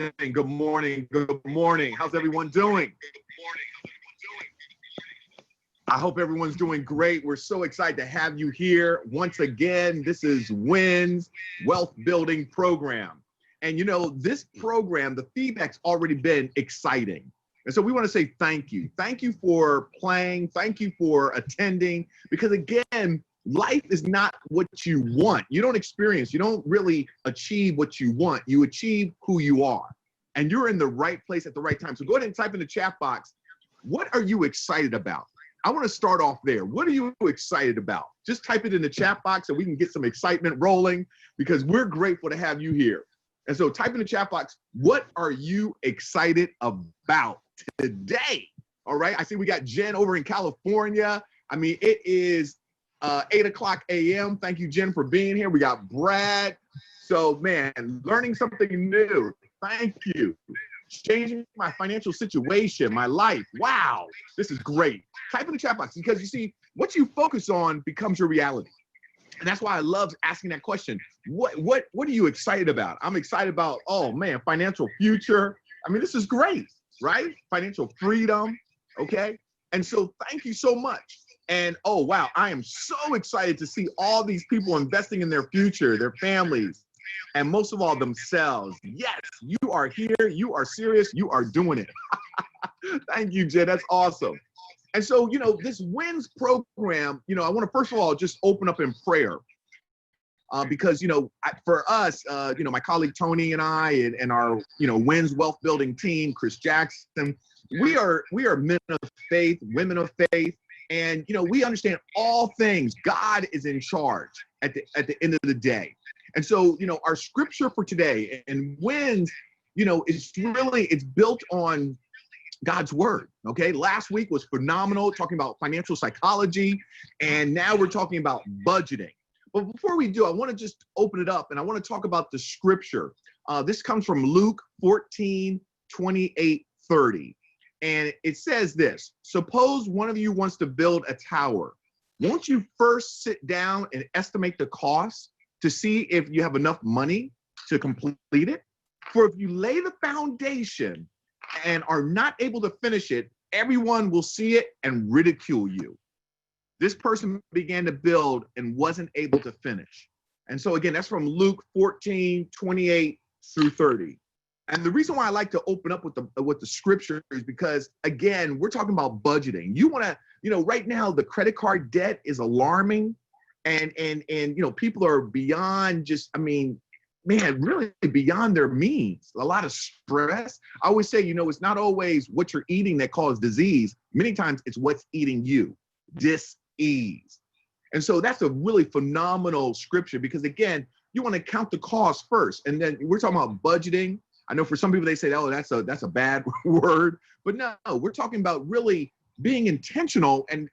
Good morning. Good morning. How's everyone doing? I hope everyone's doing great. We're so excited to have you here. Once again, this is WINS Wealth Building Program. And you know, this program, the feedback's already been exciting. And so we want to say thank you. Thank you for playing. Thank you for attending. Because again, life is not what you want. You don't experience, you don't really achieve what you want. You achieve who you are. And you're in the right place at the right time. So go ahead and type in the chat box, what are you excited about? I want to start off there. What are you excited about? Just type it in the chat box so we can get some excitement rolling, because we're grateful to have you here. And so type in the chat box, what are you excited about today? All right. I see we got Jen over in California. I mean, it is 8 o'clock a.m. Thank you, Jen, for being here. We got Brad. So, man, learning something new. Thank you. Changing my financial situation, my life. Wow, this is great. Type in the chat box, because you see, what you focus on becomes your reality. And that's why I love asking that question. What are you excited about? I'm excited about, oh man, financial future. I mean, this is great, right? Financial freedom, okay? And so thank you so much. And oh, wow, I am so excited to see all these people investing in their future, their families, and most of all, themselves. Yes, you are here, you are serious, you are doing it. Thank you, Jen, that's awesome. And so, you know, this WINS program, you know, I want to first of all just open up in prayer. Because, you know, for us, you know, my colleague Tony and I and our, you know, WINS Wealth Building team, Chris Jackson, we are men of faith, women of faith. And, you know, we understand all things. God is in charge at the end of the day. And so, you know, our scripture for today and WINS, you know, it's built on God's word. Okay. Last week was phenomenal, talking about financial psychology. And now we're talking about budgeting. But before we do, I want to just open it up and I want to talk about the scripture. This comes from Luke 14:28-30. And it says this: suppose one of you wants to build a tower. Won't you first sit down and estimate the cost to see if you have enough money to complete it? For if you lay the foundation and are not able to finish it, everyone will see it and ridicule you. This person began to build and wasn't able to finish. And so again, that's from Luke 14:28-30. And the reason why I like to open up with the scripture is because, again, we're talking about budgeting. You want to, you know, right now the credit card debt is alarming, and you know, people are beyond just, I mean, man, really beyond their means. A lot of stress. I always say, you know, it's not always what you're eating that causes disease. Many times it's what's eating you, dis-ease. And so that's a really phenomenal scripture, because again, you want to count the cost first. And then we're talking about budgeting. I know for some people they say, oh, that's a bad word, but no, we're talking about really being intentional and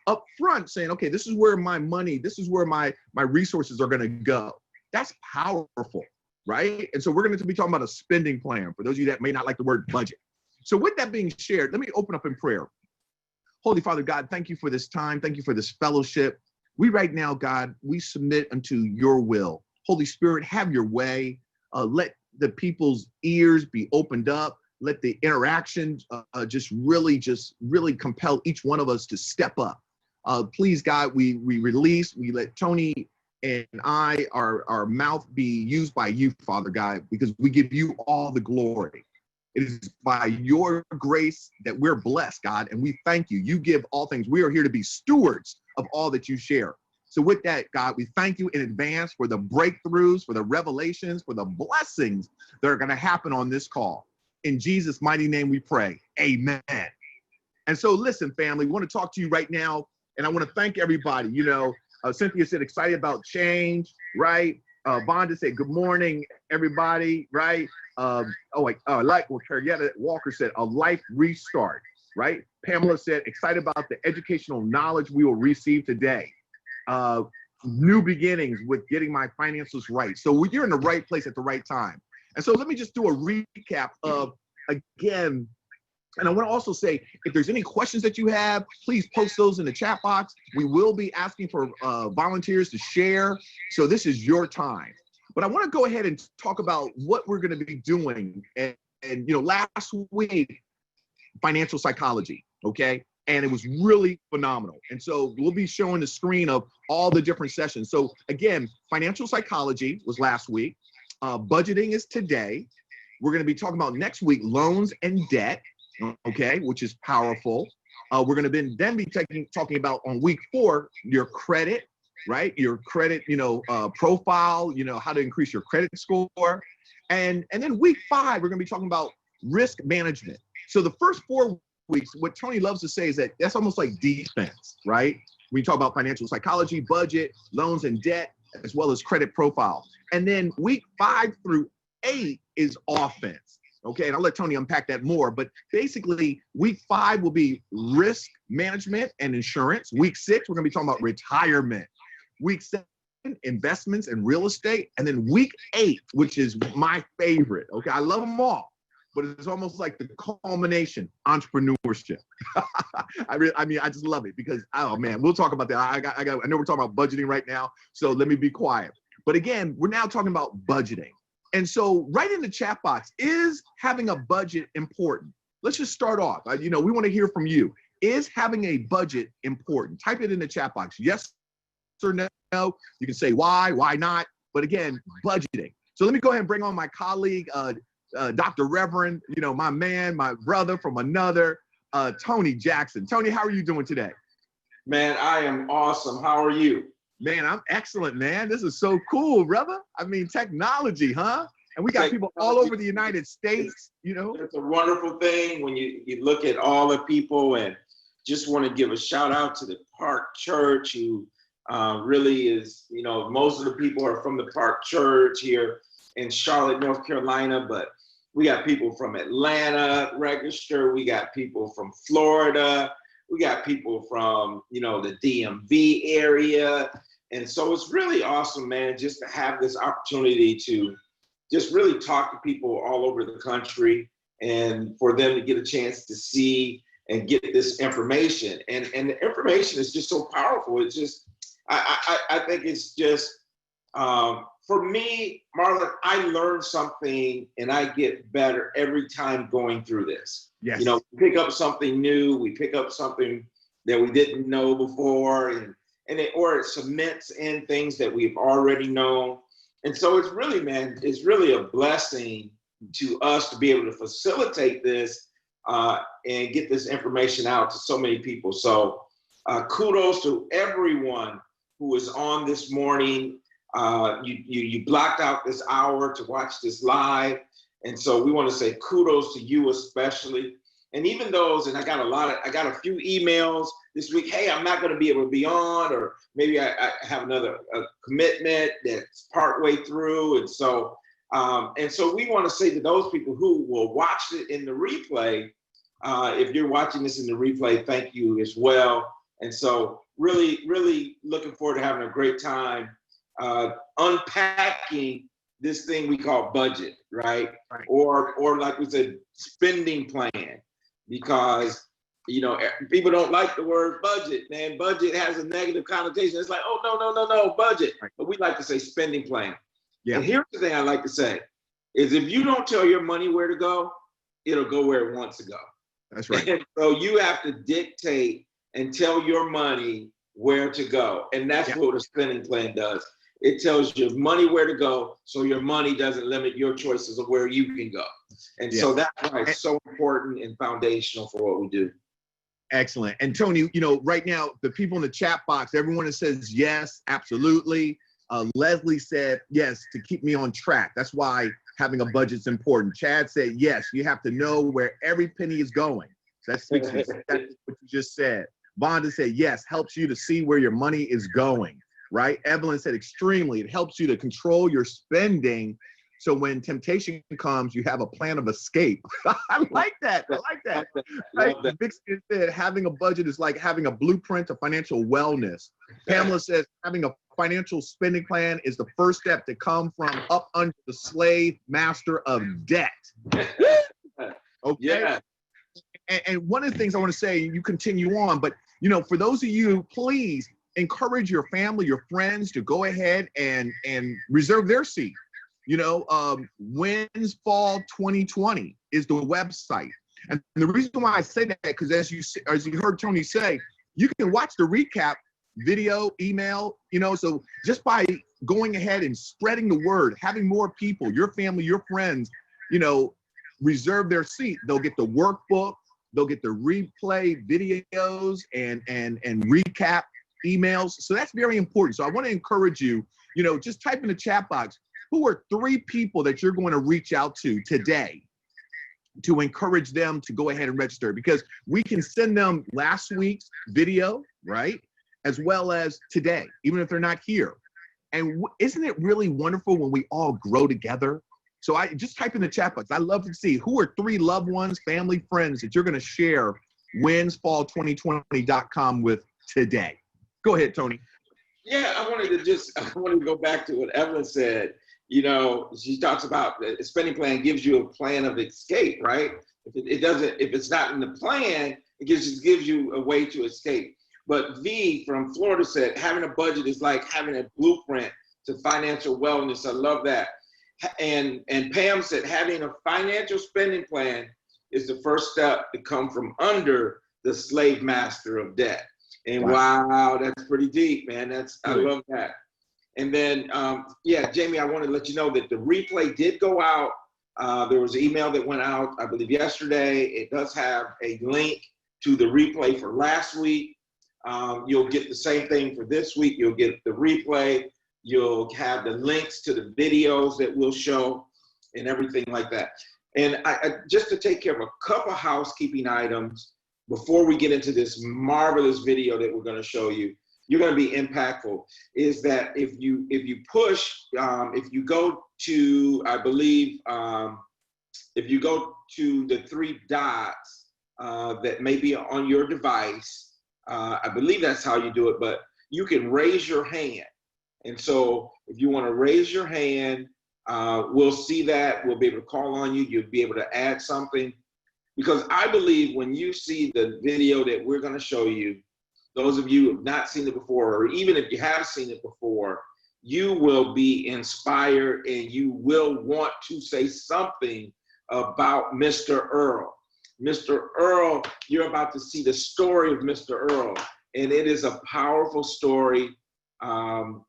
upfront saying, okay, this is where my money, this is where my resources are going to go. That's powerful, right? And so we're going to be talking about a spending plan for those of you that may not like the word budget. So with that being shared, let me open up in prayer. Holy Father God, thank you for this time. Thank you for this fellowship. We right now, God, we submit unto your will. Holy Spirit, have your way. Let the people's ears be opened up. Let the interactions just really compel each one of us to step up. Please, God, we let Tony and our mouth be used by you, Father God, because we give you all the glory. It is by your grace that we're blessed, God, and we thank you. You give all things. We are here to be stewards of all that you share. So with that, God, we thank you in advance for the breakthroughs, for the revelations, for the blessings that are going to happen on this call. In Jesus' mighty name we pray. Amen. And so listen, family, we want to talk to you right now, and I want to thank everybody. You know, Cynthia said excited about change, right? Vonda said good morning, everybody, right? Like what Carrietta Walker said, a life restart, right? Pamela said excited about the educational knowledge we will receive today. New beginnings with getting my finances right. So you're in the right place at the right time. And so let me just do a recap of, again, and I want to also say, if there's any questions that you have, please post those in the chat box. We will be asking for volunteers to share. So this is your time. But I want to go ahead and talk about what we're going to be doing. And last week, financial psychology, okay? And it was really phenomenal. And so we'll be showing the screen of all the different sessions. So again, financial psychology was last week. Budgeting is today. We're going to be talking about next week, loans and debt, okay, which is powerful. We're going to then be talking about on week 4, your credit, right? Your credit, profile, how to increase your credit score. And then week 5, we're going to be talking about risk management. So the first 4 weeks, what Tony loves to say is that that's almost like defense, right? We talk about financial psychology, budget, loans and debt, as well as credit profile. And then week 5 through 8 is offense. Okay, and I'll let Tony unpack that more. But basically, week 5 will be risk management and insurance. Week 6, we're going to be talking about retirement. Week 7, investments and real estate. And then week 8, which is my favorite. Okay, I love them all, but it's almost like the culmination, entrepreneurship. I just love it because, oh man, we'll talk about that. I know we're talking about budgeting right now, so let me be quiet. But again, we're now talking about budgeting. And so right in the chat box, is having a budget important? Let's just start off. We want to hear from you. Is having a budget important? Type it in the chat box. Yes or no. You can say why not. But again, budgeting. So let me go ahead and bring on my colleague, Dr. Reverend, my man, my brother from another, Tony Jackson. Tony, how are you doing today? Man, I am awesome. How are you? Man, I'm excellent, man. This is so cool, brother. I mean, technology, huh? And we got people all over the United States, It's a wonderful thing when you look at all the people, and just want to give a shout out to the Park Church, who really is, most of the people are from the Park Church here in Charlotte, North Carolina, but we got people from Atlanta registered. We got people from Florida. We got people from, the DMV area. And so it's really awesome, man, just to have this opportunity to just really talk to people all over the country and for them to get a chance to see and get this information. And the information is just so powerful. It's just, I think it's just, for me, Marlon, I learn something and I get better every time going through this. Yes. We pick up something new, we pick up something that we didn't know before, or it cements in things that we've already known. And so it's really, man, it's really a blessing to us to be able to facilitate this and get this information out to so many people. So kudos to everyone who is on this morning. You blocked out this hour to watch this live. And so we want to say kudos to you especially. And even those, and I got a few emails this week, hey, I'm not going to be able to be on, or maybe I have another commitment that's partway through. And so we want to say to those people who will watch it in the replay, if you're watching this in the replay, thank you as well. And so really, really looking forward to having a great time unpacking this thing we call budget, right? Or like we said, spending plan, because people don't like the word budget, man. Budget has a negative connotation. It's like, oh, no, budget. But we like to say spending plan. Yeah. And here's the thing I like to say is, if you don't tell your money where to go, it'll go where it wants to go. That's right. And so you have to dictate and tell your money where to go. And that's what a spending plan does. It tells your money where to go, so your money doesn't limit your choices of where you can go. And so that's why it's so important and foundational for what we do. Excellent. And Tony, right now, the people in the chat box, everyone that says yes, absolutely. Leslie said yes, to keep me on track. That's why having a budget's important. Chad said yes, you have to know where every penny is going. That's what you just said. Vonda said yes, helps you to see where your money is going. Right? Evelyn said extremely. It helps you to control your spending, so when temptation comes, you have a plan of escape. I like that. Right? Vixen said having a budget is like having a blueprint of financial wellness. Pamela says having a financial spending plan is the first step to come from up under the slave master of debt. Okay. Yeah. And one of the things I want to say, you continue on, but for those of you, please encourage your family, your friends to go ahead and reserve their seat. You know, Wins Fall 2020 is the website. And the reason why I say that, because as you heard Tony say, you can watch the recap video, email, you know, so just by going ahead and spreading the word, having more people, your family, your friends, you know, reserve their seat, they'll get the workbook, they'll get the replay videos and recap emails. So that's very important. So I want to encourage you, you know, just type in the chat box, who are 3 people that you're going to reach out to today to encourage them to go ahead and register, because we can send them last week's video, right? As well as today, even if they're not here. And isn't it really wonderful when we all grow together? So I just type in the chat box. I love to see who are 3 loved ones, family, friends that you're going to share winsfall2020.com with today. Go ahead, Tony. Yeah, I wanted to go back to what Evelyn said. You know, she talks about a spending plan gives you a plan of escape, right? If it's not in the plan, it just gives you a way to escape. But V from Florida said, having a budget is like having a blueprint to financial wellness. I love that. And Pam said, having a financial spending plan is the first step to come from under the slave master of debt. And wow, that's pretty deep, man. I love that. And then, yeah, Jamie, I want to let you know that the replay did go out. There was an email that went out, I believe, yesterday. It does have a link to the replay for last week. You'll get the same thing for this week. You'll get the replay. You'll have the links to the videos that we'll show and everything like that. And I just to take care of a couple housekeeping items before we get into this marvelous video that we're going to show you, you're going to be impactful, is that if you push, if you go to, I believe, if you go to the 3 dots that may be on your device, I believe that's how you do it, but you can raise your hand. And so if you want to raise your hand, we'll see that. We'll be able to call on you. You'll be able to add something. Because I believe when you see the video that we're going to show you, those of you who have not seen it before, or even if you have seen it before, you will be inspired and you will want to say something about Mr. Earl. Mr. Earl, you're about to see the story of Mr. Earl, and it is a powerful story.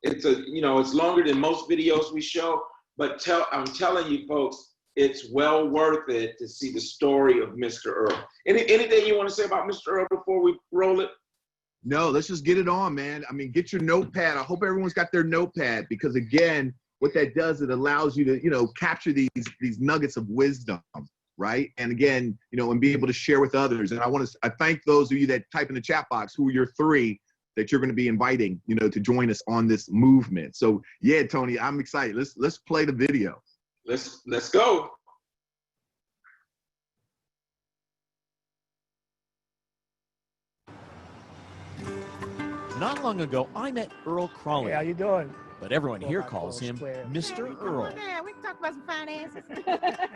It's longer than most videos we show, but I'm telling you folks, it's well worth it to see the story of Mr. Earl. Anything you want to say about Mr. Earl before we roll it? No, let's just get it on, man. I mean, get your notepad. I hope everyone's got their notepad, because again, what that does, it allows you to, you know, capture these nuggets of wisdom, right? And again, you know, and be able to share with others. And I thank those of you that type in the chat box who are your 3 that you're going to be inviting, you know, to join us on this movement. So yeah, Tony, I'm excited. Let's play the video. Let's go. Not long ago, I met Earl Crawley. Hey, how you doing? But everyone here calls him Mr. Earl. Yeah, we can talk about some finances.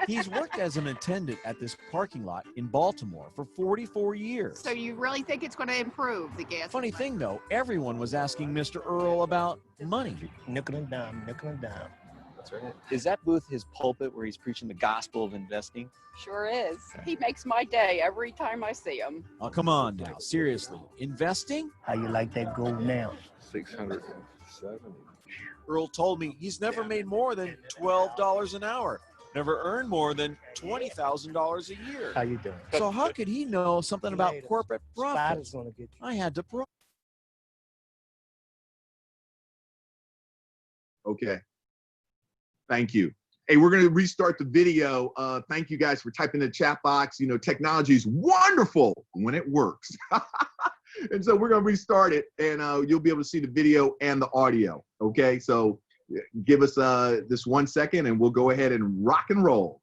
He's worked as an attendant at this parking lot in Baltimore for 44 years. So you really think it's going to improve the gas? Funny thing, though, everyone was asking Mr. Earl about money. Nickel and dime, nickel and dime. That's right. Is that booth his pulpit where he's preaching the gospel of investing? Sure is. He makes my day every time I see him. Oh, come on now. Seriously. Investing? How you like that gold now? 670. Earl told me he's never made more than $12 an hour. Never earned more than $20,000 a year. How you doing? So how could he know something about corporate profits? Gonna get you. I had to probe. Okay. Thank you. Hey, we're going to restart the video. Thank you guys for typing in the chat box. You know, technology is wonderful when it works. And so we're going to restart it, and you'll be able to see the video and the audio. Okay, so give us this 1 second, and we'll go ahead and rock and roll.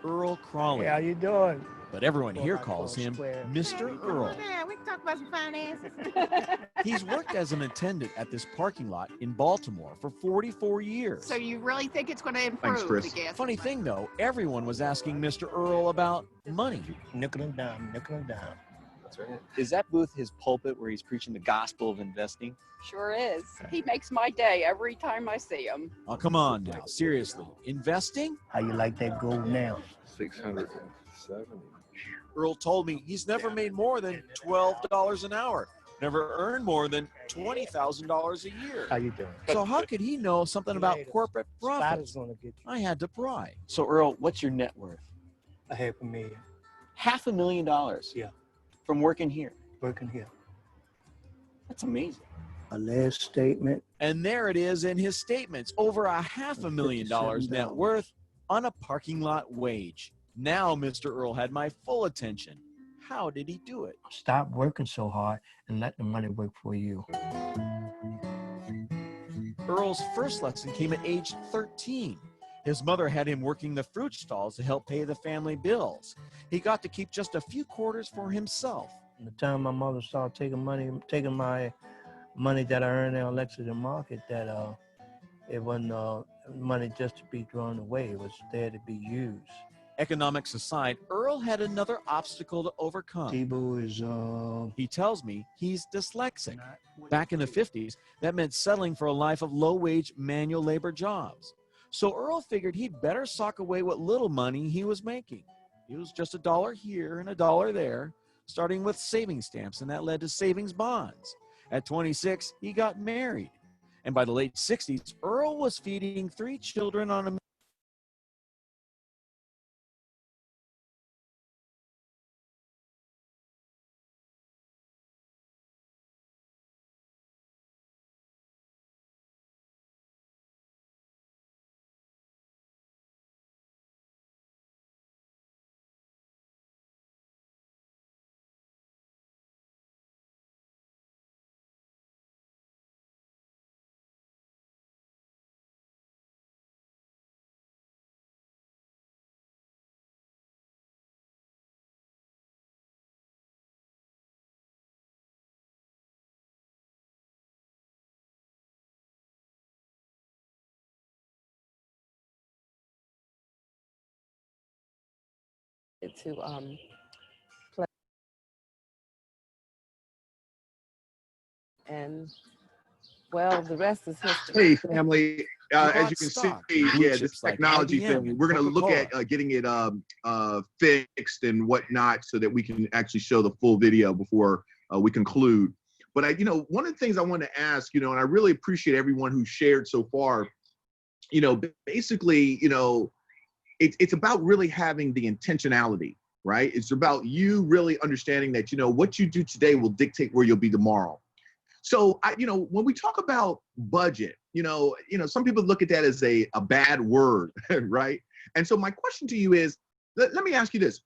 Earl Crawley. Hey, how you doing? but everyone here calls him Mr. Earl. Yeah, we can talk about some finances. He's worked as an attendant at this parking lot in Baltimore for 44 years. So you really think it's going to Thanks, improve Chris. the gas? Funny thing though, everyone was asking Mr. Earl about money. Nickel and dime, nickel and dime. Is that booth his pulpit where he's preaching the gospel of investing? Sure is. He makes my day every time I see him. Oh, come on now, seriously. Investing? How you like that gold now? 670. Earl told me he's never made more than $12 an hour, never earned more than $20,000 a year. How you doing? So how could he know something about corporate Spider's profits? gonna get you I had to pry. So Earl, what's your net worth? $500,000. $500,000. Yeah. From working here. Working here. That's amazing. A last statement. And there it is in his statements, over $500,000 net worth on a parking lot wage. Now Mr. Earl had my full attention. How did he do it? Stop working so hard and let the money work for you. Earl's first lesson came at age 13. His mother had him working the fruit stalls to help pay the family bills. He got to keep just a few quarters for himself. From the time my mother started taking my money that I earned in Lexington Market, that it wasn't money just to be thrown away. It was there to be used. Economics aside, Earl had another obstacle to overcome. Tebow is He tells me he's dyslexic. Back in the 50s, that meant settling for a life of low-wage manual labor jobs. So Earl figured he'd better sock away what little money he was making. It was just $1 here and $1 there, starting with savings stamps, and that led to savings bonds. At 26, he got married. And by the late 60s, Earl was feeding 3 children on a to play. And well, the rest is history. Hey, family. As you can stock, see, blue yeah, this chips like technology IBM thing, and we're going to look Coca-Cola. at getting it fixed and whatnot so that we can actually show the full video before we conclude. But one of the things I want to ask, and I really appreciate everyone who shared so far, basically, it's about really having the intentionality, right? It's about you really understanding that, what you do today will dictate where you'll be tomorrow. So, when we talk about budget, some people look at that as a bad word, right? And so my question to you is, let me ask you this.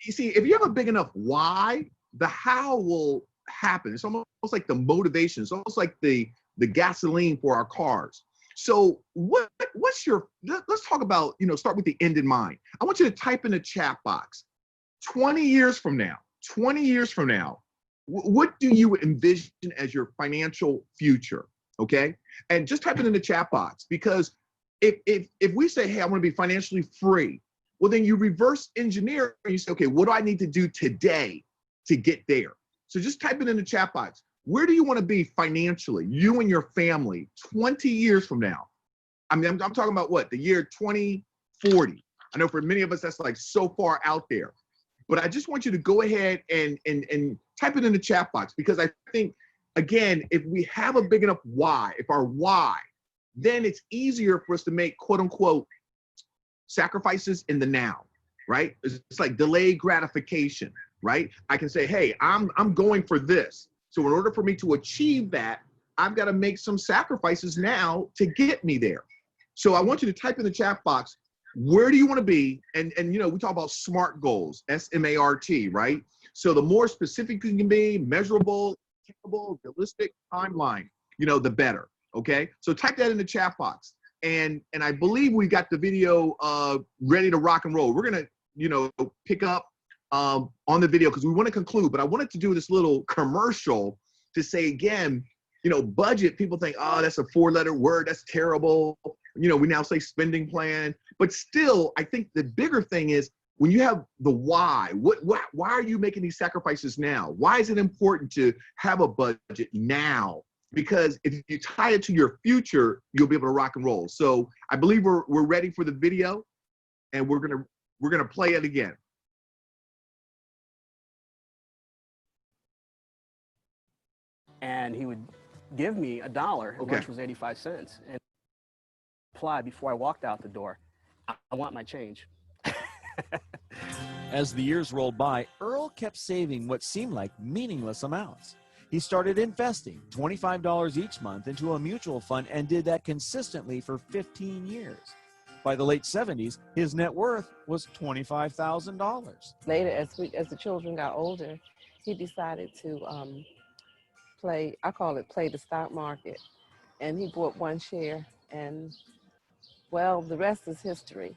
You see, if you have a big enough why, the how will happen. It's almost like the motivation. It's almost like the gasoline for our cars. So what's your, let's talk about, start with the end in mind. I want you to type in the chat box, 20 years from now, what do you envision as your financial future? Okay. And just type it in the chat box, because if we say, hey, I want to be financially free, well, then you reverse engineer and you say, okay, what do I need to do today to get there? So just type it in the chat box. Where do you want to be financially, you and your family, 20 years from now? I mean, I'm talking about what, the year 2040. I know for many of us, that's like so far out there. But I just want you to go ahead and type it in the chat box, because I think, again, if we have a big enough why, if our why, then it's easier for us to make quote unquote sacrifices in the now, right? It's like delayed gratification, right? I can say, hey, I'm going for this. So in order for me to achieve that, I've got to make some sacrifices now to get me there. So I want you to type in the chat box, where do you want to be? And we talk about SMART goals, S-M-A-R-T, right? So the more specific you can be, measurable, attainable, realistic timeline, the better, okay? So type that in the chat box. And I believe we got the video ready to rock and roll. We're gonna pick up on the video because we want to conclude, but I wanted to do this little commercial to say again, budget, people think, oh, that's a 4-letter word, that's terrible. We now say spending plan, but still, I think the bigger thing is when you have the why, why are you making these sacrifices now? Why is it important to have a budget now? Because if you tie it to your future, you'll be able to rock and roll. So I believe we're ready for the video, and we're gonna play it again. And he would give me $1, Okay. which was 85 cents, and apply before I walked out the door. I want my change. As the years rolled by, Earl kept saving what seemed like meaningless amounts. He started investing $25 each month into a mutual fund and did that consistently for 15 years. By the late 70s, his net worth was $25,000. Later, as the children got older, he decided to play the stock market. And he bought 1 share, and well, the rest is history.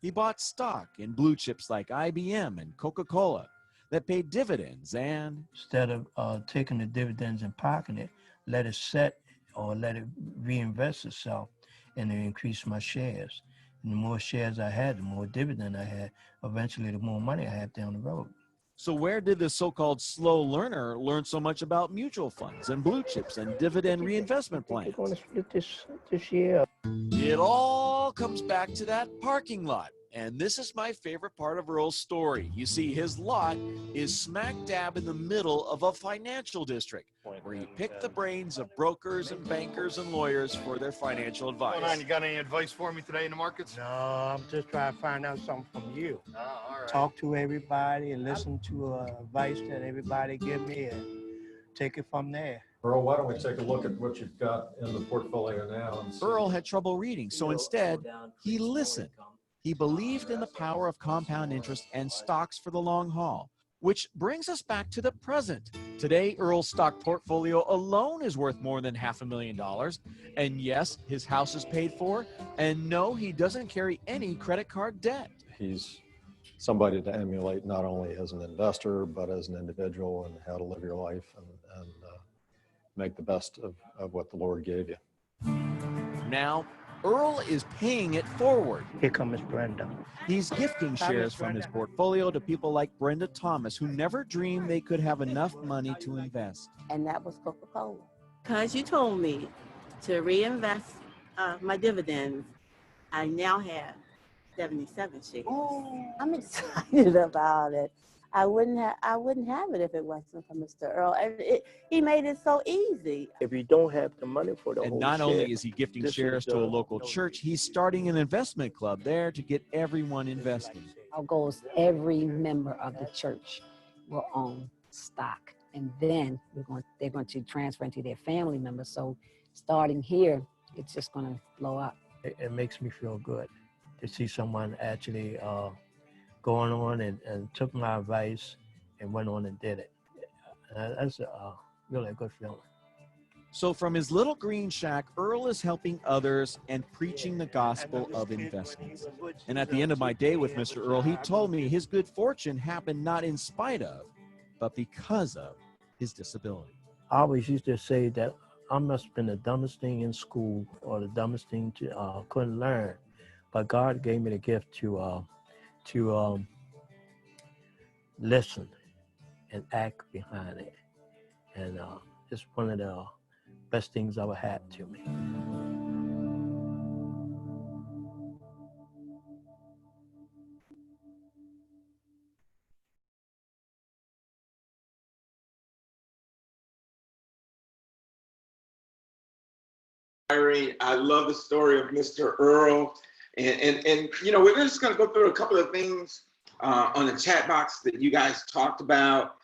He bought stock in blue chips like IBM and Coca-Cola that paid dividends, and Instead of taking the dividends and parking it, let it set or let it reinvest itself and it increased my shares. And the more shares I had, the more dividend I had. Eventually, the more money I had down the road. so where did the so-called slow learner learn so much about mutual funds and blue chips and dividend reinvestment We're plans? going to split this year. It all comes back to that parking lot. And this is my favorite part of Earl's story. You see, his lot is smack dab in the middle of a financial district where he picked the brains of brokers and bankers and lawyers for their financial What's going on? advice. You got any advice for me today in the markets? No, I'm just trying to find out something from you. Oh, all right. Talk to everybody and listen to advice that everybody give me and take it from there. Earl, why don't we take a look at what you've got in the portfolio now? And see. Earl had trouble reading, so instead, he listened. He believed in the power of compound interest and stocks for the long haul, which brings us back to the present. Today, Earl's stock portfolio alone is worth more than $500,000. And yes, his house is paid for. And no, he doesn't carry any credit card debt. He's somebody to emulate not only as an investor, but as an individual and how to live your life and make the best of what the Lord gave you. Now, Earl is paying it forward. Here comes Brenda. He's gifting shares from his portfolio to people like Brenda Thomas, who never dreamed they could have enough money to invest. And that was Coca-Cola. Because you told me to reinvest my dividends, I now have 77 shares. I'm excited about it. I wouldn't have it if it wasn't for Mr. Earl. He made it so easy. If you don't have the money for the And whole not share, only is he gifting this shares is, to a local church, he's starting an investment club there to get everyone investing. Our goal is every member of the church will own stock, and then they're going to transfer into their family members. So starting here, it's just going to blow up. It makes me feel good to see someone actually going on and took my advice and went on and did it. That's really a good feeling. So from his little green shack, Earl is helping others and preaching the gospel of investments. And at the end of my day with Mr. Earl, he told me his good fortune happened not in spite of, but because of his disability. I always used to say that I must have been the dumbest thing in school or the dumbest thing to couldn't learn, but God gave me the gift to listen and act behind it, and it's one of the best things ever happened to me. I love the story of Mr. Earl. And you know, we're just going to go through a couple of things on the chat box that you guys talked about.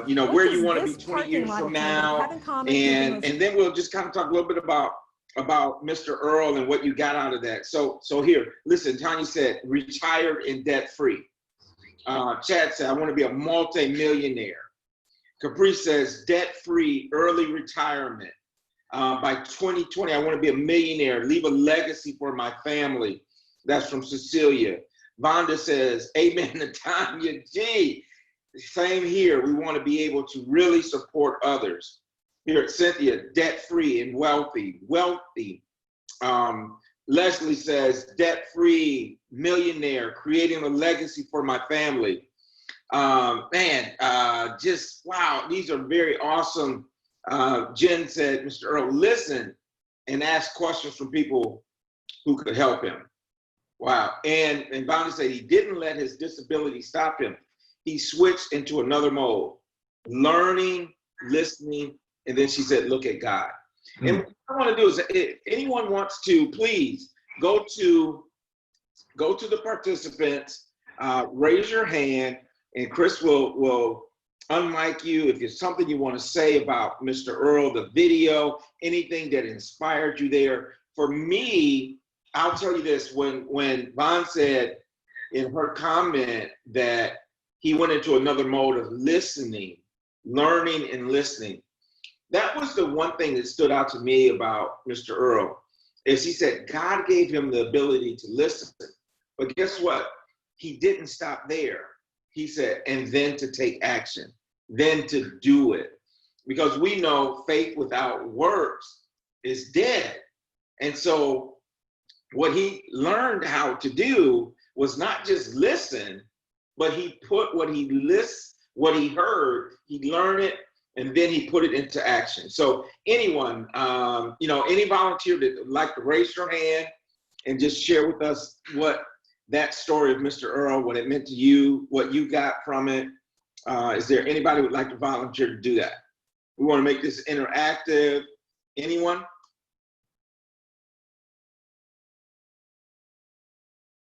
You know, where you want to be 20 years from now. And then we'll just kind of talk a little bit about Mr. Earl and what you got out of that. So here, listen, Tanya said, retired and debt free. Chad said, I want to be a multi-millionaire. Caprice says, debt free, early retirement. By 2020, I want to be a millionaire, leave a legacy for my family. That's from Cecilia. Vonda says, amen to Tanya G. Same here. We want to be able to really support others. Here at Cynthia, debt-free and wealthy. Leslie says, debt-free, millionaire, creating a legacy for my family. Just wow, these are very awesome. Jen said, Mr. Earl, listen and ask questions from people who could help him. Wow. And Vonda said he didn't let his disability stop him. He switched into another mode, learning, listening, and then she said, look at God. And what I want to do is, if anyone wants to, please go to the participants, raise your hand, and Chris will unmic you if there's something you want to say about Mr. Earl, the video, anything that inspired you there. For me, I'll tell you this, when Vaughn said in her comment that he went into another mode of listening, learning and listening, that was the one thing that stood out to me about Mr. Earl, is he said God gave him the ability to listen. But guess what? He didn't stop there. He said, and then to take action, then to do it. Because we know faith without works is dead. And so what he learned how to do was not just listen, but he put what he heard, he learned it, and then he put it into action. So anyone, any volunteer that would like to raise your hand and just share with us what that story of Mr. Earl, what it meant to you, what you got from it. Is there anybody who would like to volunteer to do that? We want to make this interactive. Anyone?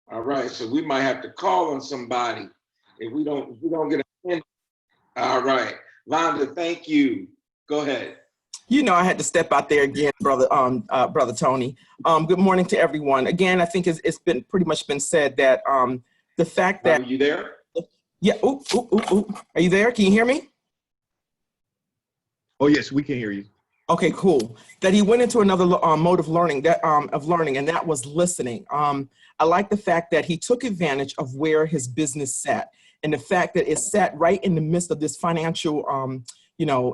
All right, so we might have to call on somebody if we don't get a. All right, Vonda, thank you. Go ahead. You know, I had to step out there again, brother Tony. Good morning to everyone. Again, I think it's been pretty much been said that the fact that. Are you there? Yeah. Ooh. Are you there? Can you hear me? Oh yes, we can hear you. Okay, cool. That he went into another mode of learning, and that was listening. I like the fact that he took advantage of where his business sat, and the fact that it sat right in the midst of this financial,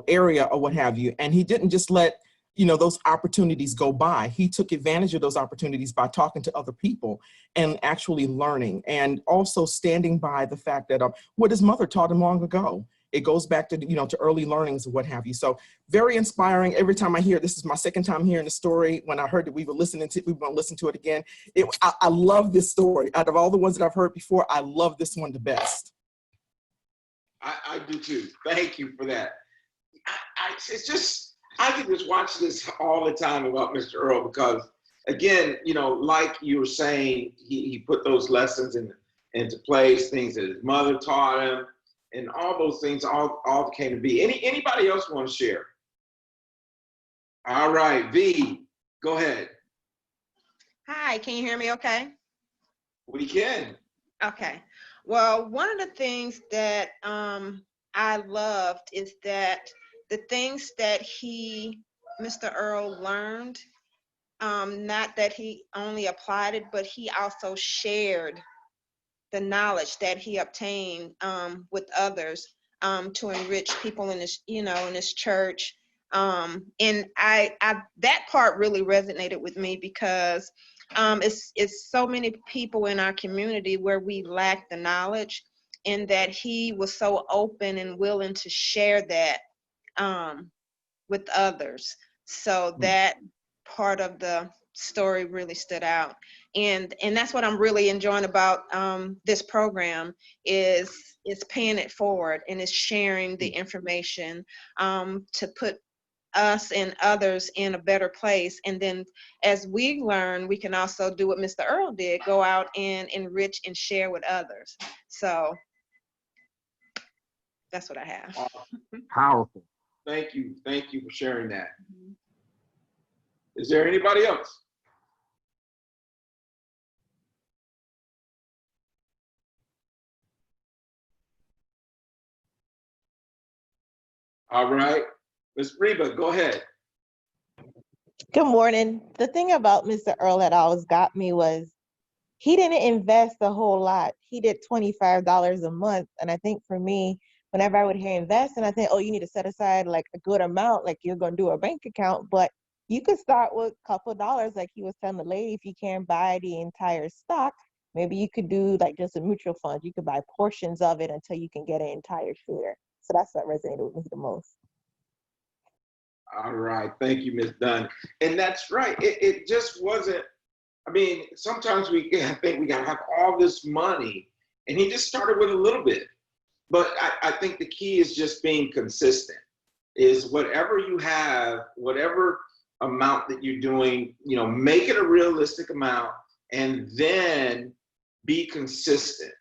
area or what have you. And he didn't just let, those opportunities go by. He took advantage of those opportunities by talking to other people and actually learning, and also standing by the fact that what his mother taught him long ago. It goes back to, to early learnings and what have you. So very inspiring. Every time I hear, this is my second time hearing the story. When I heard that we were going to listen to it again. I love this story. Out of all the ones that I've heard before, I love this one the best. I do too. Thank you for that. It's just, I can just watch this all the time about Mr. Earl, because again, like you were saying, he put those lessons into place, things that his mother taught him, and all those things all came to be. Anybody else want to share? All right, V, go ahead. Hi, can you hear me okay? We can. Okay. Well, one of the things that I loved is that the things that Mr. Earl learned, not that he only applied it, but he also shared the knowledge that he obtained with others to enrich people in this, in this church. And I that part really resonated with me, because it's so many people in our community where we lack the knowledge, and that he was so open and willing to share that with others. So that part of the story really stood out, and that's what I'm really enjoying about this program is paying it forward, and is sharing the information to put us and others in a better place. And then as we learn, we can also do what Mr. Earl did, go out and enrich and share with others. So that's what I have. Powerful. Thank you for sharing that. Is there anybody else? All right, Ms. Reba, go ahead. Good morning. The thing about Mr. Earl that always got me was he didn't invest a whole lot. He did $25 a month. And I think for me, whenever I would hear invest, and I think, oh, you need to set aside like a good amount, like you're going to do a bank account. But you could start with a couple of dollars, like he was telling the lady, if you can't buy the entire stock, maybe you could do like just a mutual fund. You could buy portions of it until you can get an entire share. So that's what resonated with me the most. All right. Thank you, Ms. Dunn. And that's right. It just wasn't, I mean, sometimes we think we got to have all this money, and he just started with a little bit. But I think the key is just being consistent, is whatever you have, whatever amount that you're doing, you know, make it a realistic amount and then be consistent,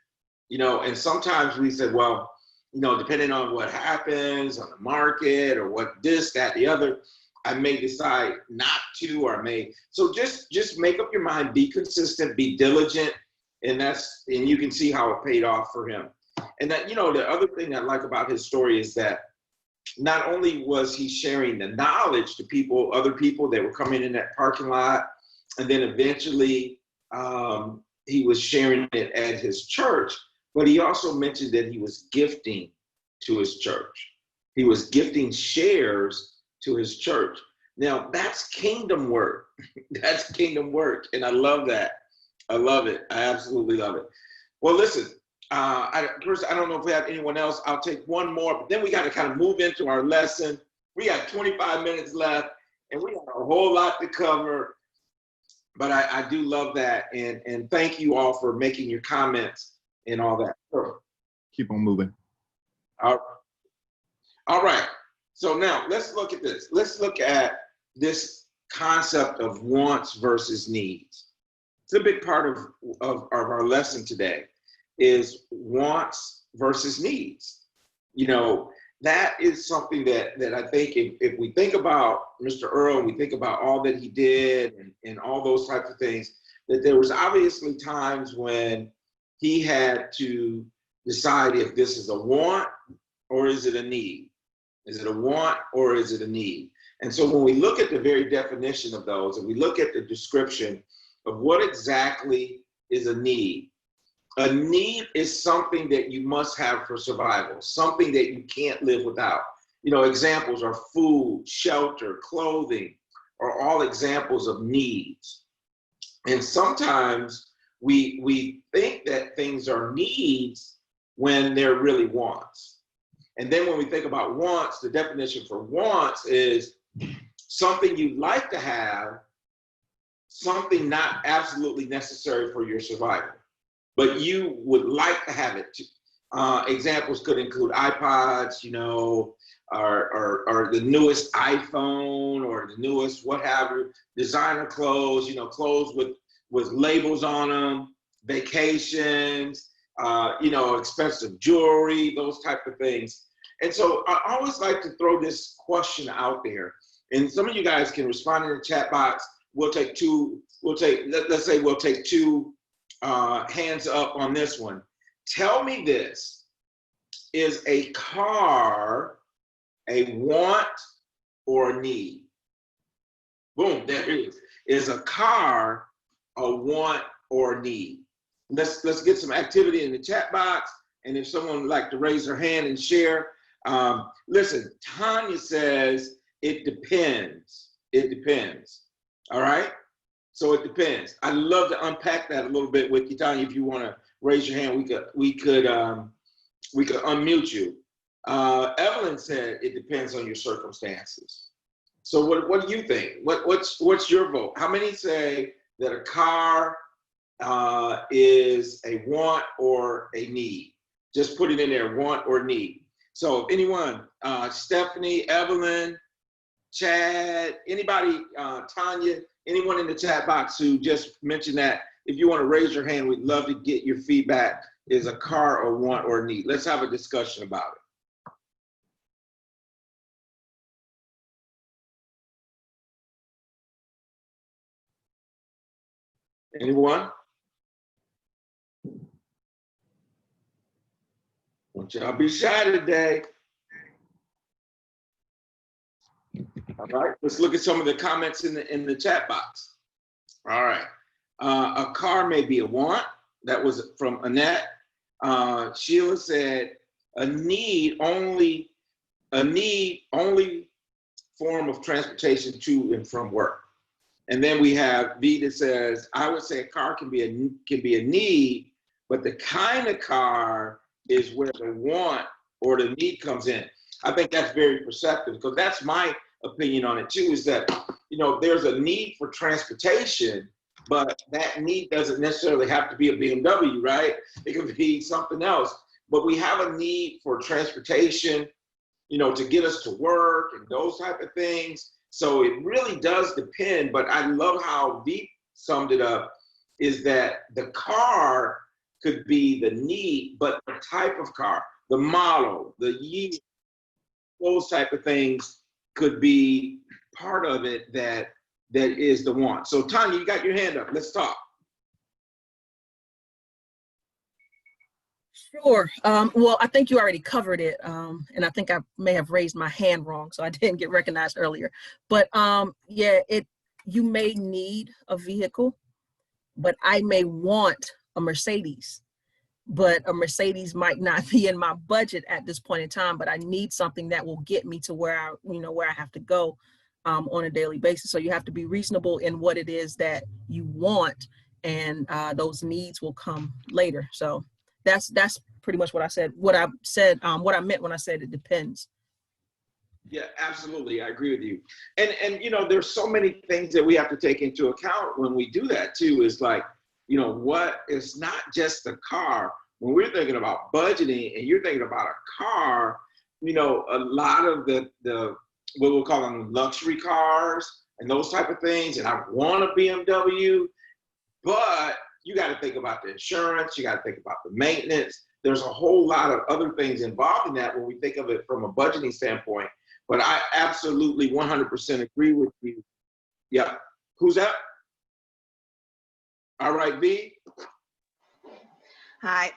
you know. And sometimes we said, well, you know, depending on what happens on the market or what this, that, the other, I may decide not to, or I may. So just make up your mind, be consistent, be diligent, and you can see how it paid off for him. And that, you know, the other thing I like about his story is that not only was he sharing the knowledge to people, other people that were coming in that parking lot, and then eventually he was sharing it at his church, but he also mentioned that he was gifting to his church. He was gifting shares to his church. Now that's kingdom work. That's kingdom work. And I love that. I love it. I absolutely love it. Well, listen, first, I don't know if we have anyone else. I'll take one more, but then we got to kind of move into our lesson. We got 25 minutes left, and we got a whole lot to cover. But I do love that, and thank you all for making your comments and all that. Sure. Keep on moving. All right. So now let's look at this. Let's look at this concept of wants versus needs. It's a big part of our lesson today, is wants versus needs. You know, that is something that I think if we think about Mr. Earl, and we think about all that he did and all those types of things, that there was obviously times when he had to decide if this is a want or is it a need? Is it a want or is it a need? And so when we look at the very definition of those, and we look at the description of what exactly is a need is something that you must have for survival, something that you can't live without. You know, examples are food, shelter, clothing, are all examples of needs. And sometimes we think that things are needs when they're really wants. And then when we think about wants, the definition for wants is something you'd like to have, something not absolutely necessary for your survival, but you would like to have it. Examples could include iPods, you know, or the newest iPhone, or the newest what have you, designer clothes, you know, clothes with labels on them, vacations, you know, expensive jewelry, those type of things. And so I always like to throw this question out there, and some of you guys can respond in the chat box. Let's say we'll take two hands up on this one. Tell me this: is a car a want or a need? Boom, there it is. Is a car a want or a need? Let's get some activity in the chat box, and if someone would like to raise their hand and share. Listen, Tanya says it depends. It depends. All right. So it depends. I'd love to unpack that a little bit with you, Tanya. If you want to raise your hand, we could unmute you. Evelyn said it depends on your circumstances. So what do you think? What's your vote? How many say that a car is a want or a need? Just put it in there, want or need. So anyone, Stephanie, Evelyn, Chad, anybody, Tanya, anyone in the chat box who just mentioned that, if you want to raise your hand, we'd love to get your feedback. Is a car a want or a need? Let's have a discussion about it. Anyone? Don't y'all be shy today. All right, let's look at some of the comments in the chat box. All right, A car may be a want. That was from Annette. Sheila said a need only form of transportation to and from work. And then we have V that says, I would say a car can be a need, but the kind of car is where the want or the need comes in. I think that's very perceptive, because that's my opinion on it too, is that, you know, there's a need for transportation, but that need doesn't necessarily have to be a BMW, right? It could be something else. But we have a need for transportation, you know, to get us to work and those type of things. So it really does depend, but I love how Veep summed it up, is that the car could be the need, but the type of car, the model, the year, those type of things could be part of it that is the want. So Tanya, you got your hand up. Let's talk. Sure. Well, I think you already covered it, and I think I may have raised my hand wrong, so I didn't get recognized earlier. But yeah, you may need a vehicle, but I may want a Mercedes. But a Mercedes might not be in my budget at this point in time, but I need something that will get me to where I have to go on a daily basis. So you have to be reasonable in what it is that you want, and those needs will come later. So that's pretty much what I said. What I meant when I said it depends. Yeah, absolutely. I agree with you. And you know, there's so many things that we have to take into account when we do that too, is like, you know, what it's not just the car. When we're thinking about budgeting and you're thinking about a car, you know, a lot of the what we'll call them luxury cars and those type of things. And I want a BMW, but you got to think about the insurance. You got to think about the maintenance. There's a whole lot of other things involved in that when we think of it from a budgeting standpoint. But I absolutely 100% agree with you. Yeah. Who's that? All right, V. Hi.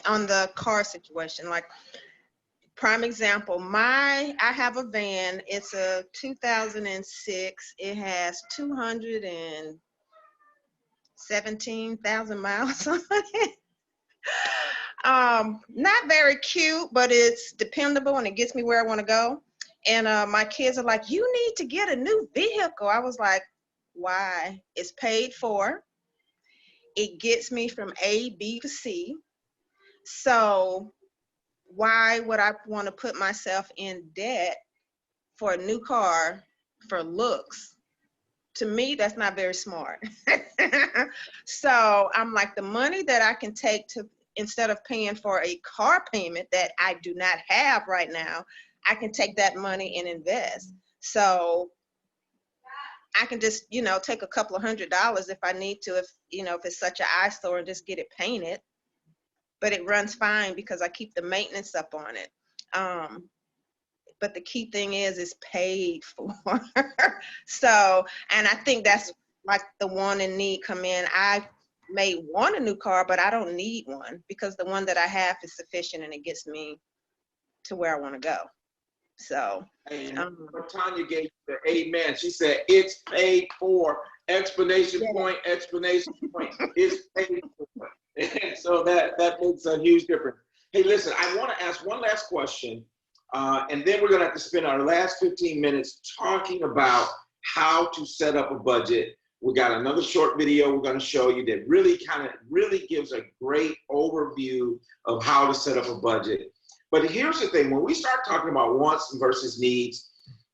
On the car situation, like prime example, I have a van. It's a 2006. It has 217,000 miles on it. Not very cute, but it's dependable and it gets me where I want to go. And my kids are like, you need to get a new vehicle. I was like, why? It's paid for. It gets me from A, B to C. So why would I want to put myself in debt for a new car for looks? To me, that's not very smart. So I'm like, the money that I can take to, instead of paying for a car payment that I do not have right now, I can take that money and invest. So I can just, you know, take a couple of $100s if I need to, if it's such an eyesore, and just get it painted. But it runs fine because I keep the maintenance up on it. But the key thing is it's paid for. So, and I think that's like the want and need come in. I may want a new car, but I don't need one because the one that I have is sufficient and it gets me to where I want to go. So, Tanya gave the amen. She said, it's paid for, explanation point, explanation point. It's paid for. And so that makes a huge difference. Hey, listen, I want to ask one last question, and then we're going to have to spend our last 15 minutes talking about how to set up a budget. We got another short video we're going to show you that really gives a great overview of how to set up a budget. But here's the thing, when we start talking about wants versus needs,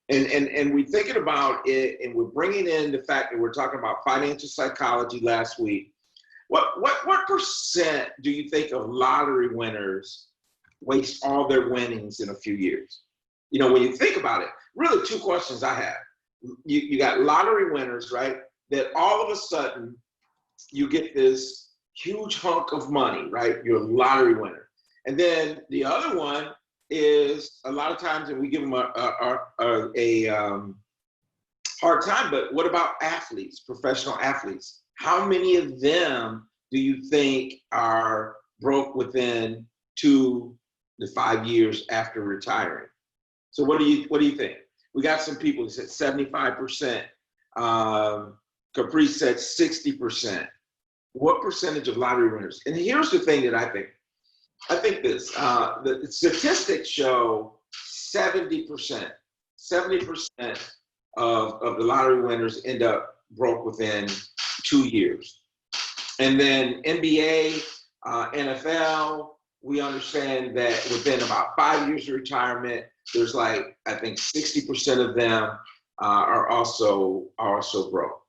and we're thinking about it, and we're bringing in the fact that we're talking about financial psychology last week, what percent do you think of lottery winners waste all their winnings in a few years? You know, when you think about it, really two questions I have. You got lottery winners, right? That all of a sudden you get this huge hunk of money, right? You're a lottery winner. And then the other one is a lot of times, and we give them a hard time, but what about athletes, professional athletes? How many of them do you think are broke within 2 to 5 years after retiring? So what do you think? We got some people who said 75%. Caprice said 60%. What percentage of lottery winners? And here's the thing that I think. I think this, the statistics show 70% of the lottery winners end up broke within 2 years. And then NBA, NFL, we understand that within about 5 years of retirement, there's like, I think 60% of them are also broke.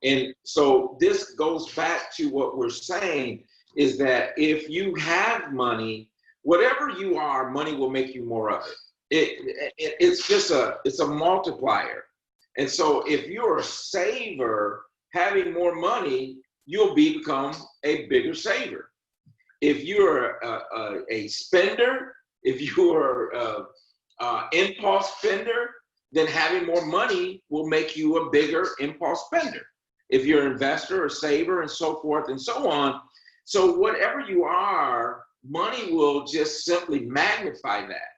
And so this goes back to what we're saying is that if you have money, whatever you are, money will make you more of it. It's a multiplier. And so if you're a saver, having more money, you'll become a bigger saver. If you're a spender, if you're an impulse spender, then having more money will make you a bigger impulse spender. If you're an investor or saver and so forth and so on. So whatever you are, money will just simply magnify that.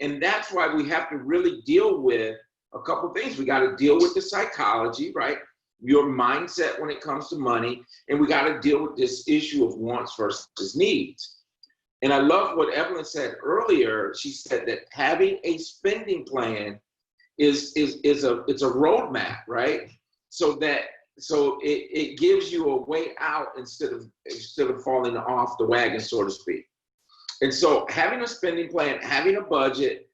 And that's why we have to really deal with a couple things. We got to deal with the psychology, right? Your mindset when it comes to money. And we got to deal with this issue of wants versus needs. And I love what Evelyn said earlier. She said that having a spending plan is a roadmap, right? So it gives you a way out instead of falling off the wagon, so to speak. And so having a spending plan, having a budget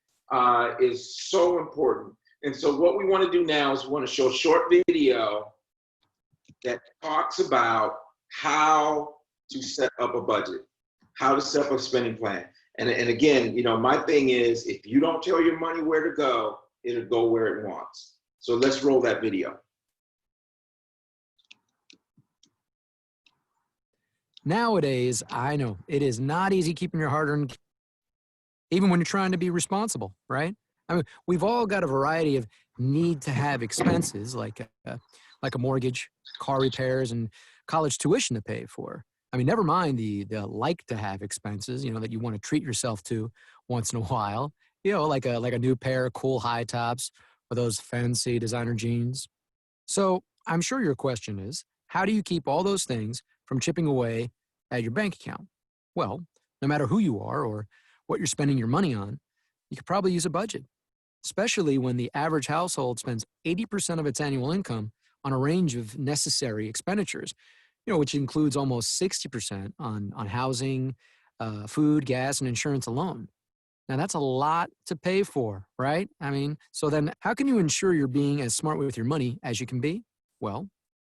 is so important. And so what we want to do now is we want to show a short video that talks about how to set up a budget, how to set up a spending plan. And again, my thing is, if you don't tell your money where to go, it'll go where it wants. So let's roll that video. Nowadays, I know it is not easy keeping your hard-earned, even when you're trying to be responsible, right? I mean, we've all got a variety of need-to-have expenses, like a mortgage, car repairs, and college tuition to pay for. I mean, never mind the like-to-have expenses, that you want to treat yourself to once in a while. Like a new pair of cool high tops or those fancy designer jeans. So I'm sure your question is, how do you keep all those things from chipping away at your bank account? Well, no matter who you are or what you're spending your money on, you could probably use a budget, especially when the average household spends 80% of its annual income on a range of necessary expenditures, which includes almost 60% on housing, food, gas, and insurance alone. Now, that's a lot to pay for, right? I mean, so then how can you ensure you're being as smart with your money as you can be? Well,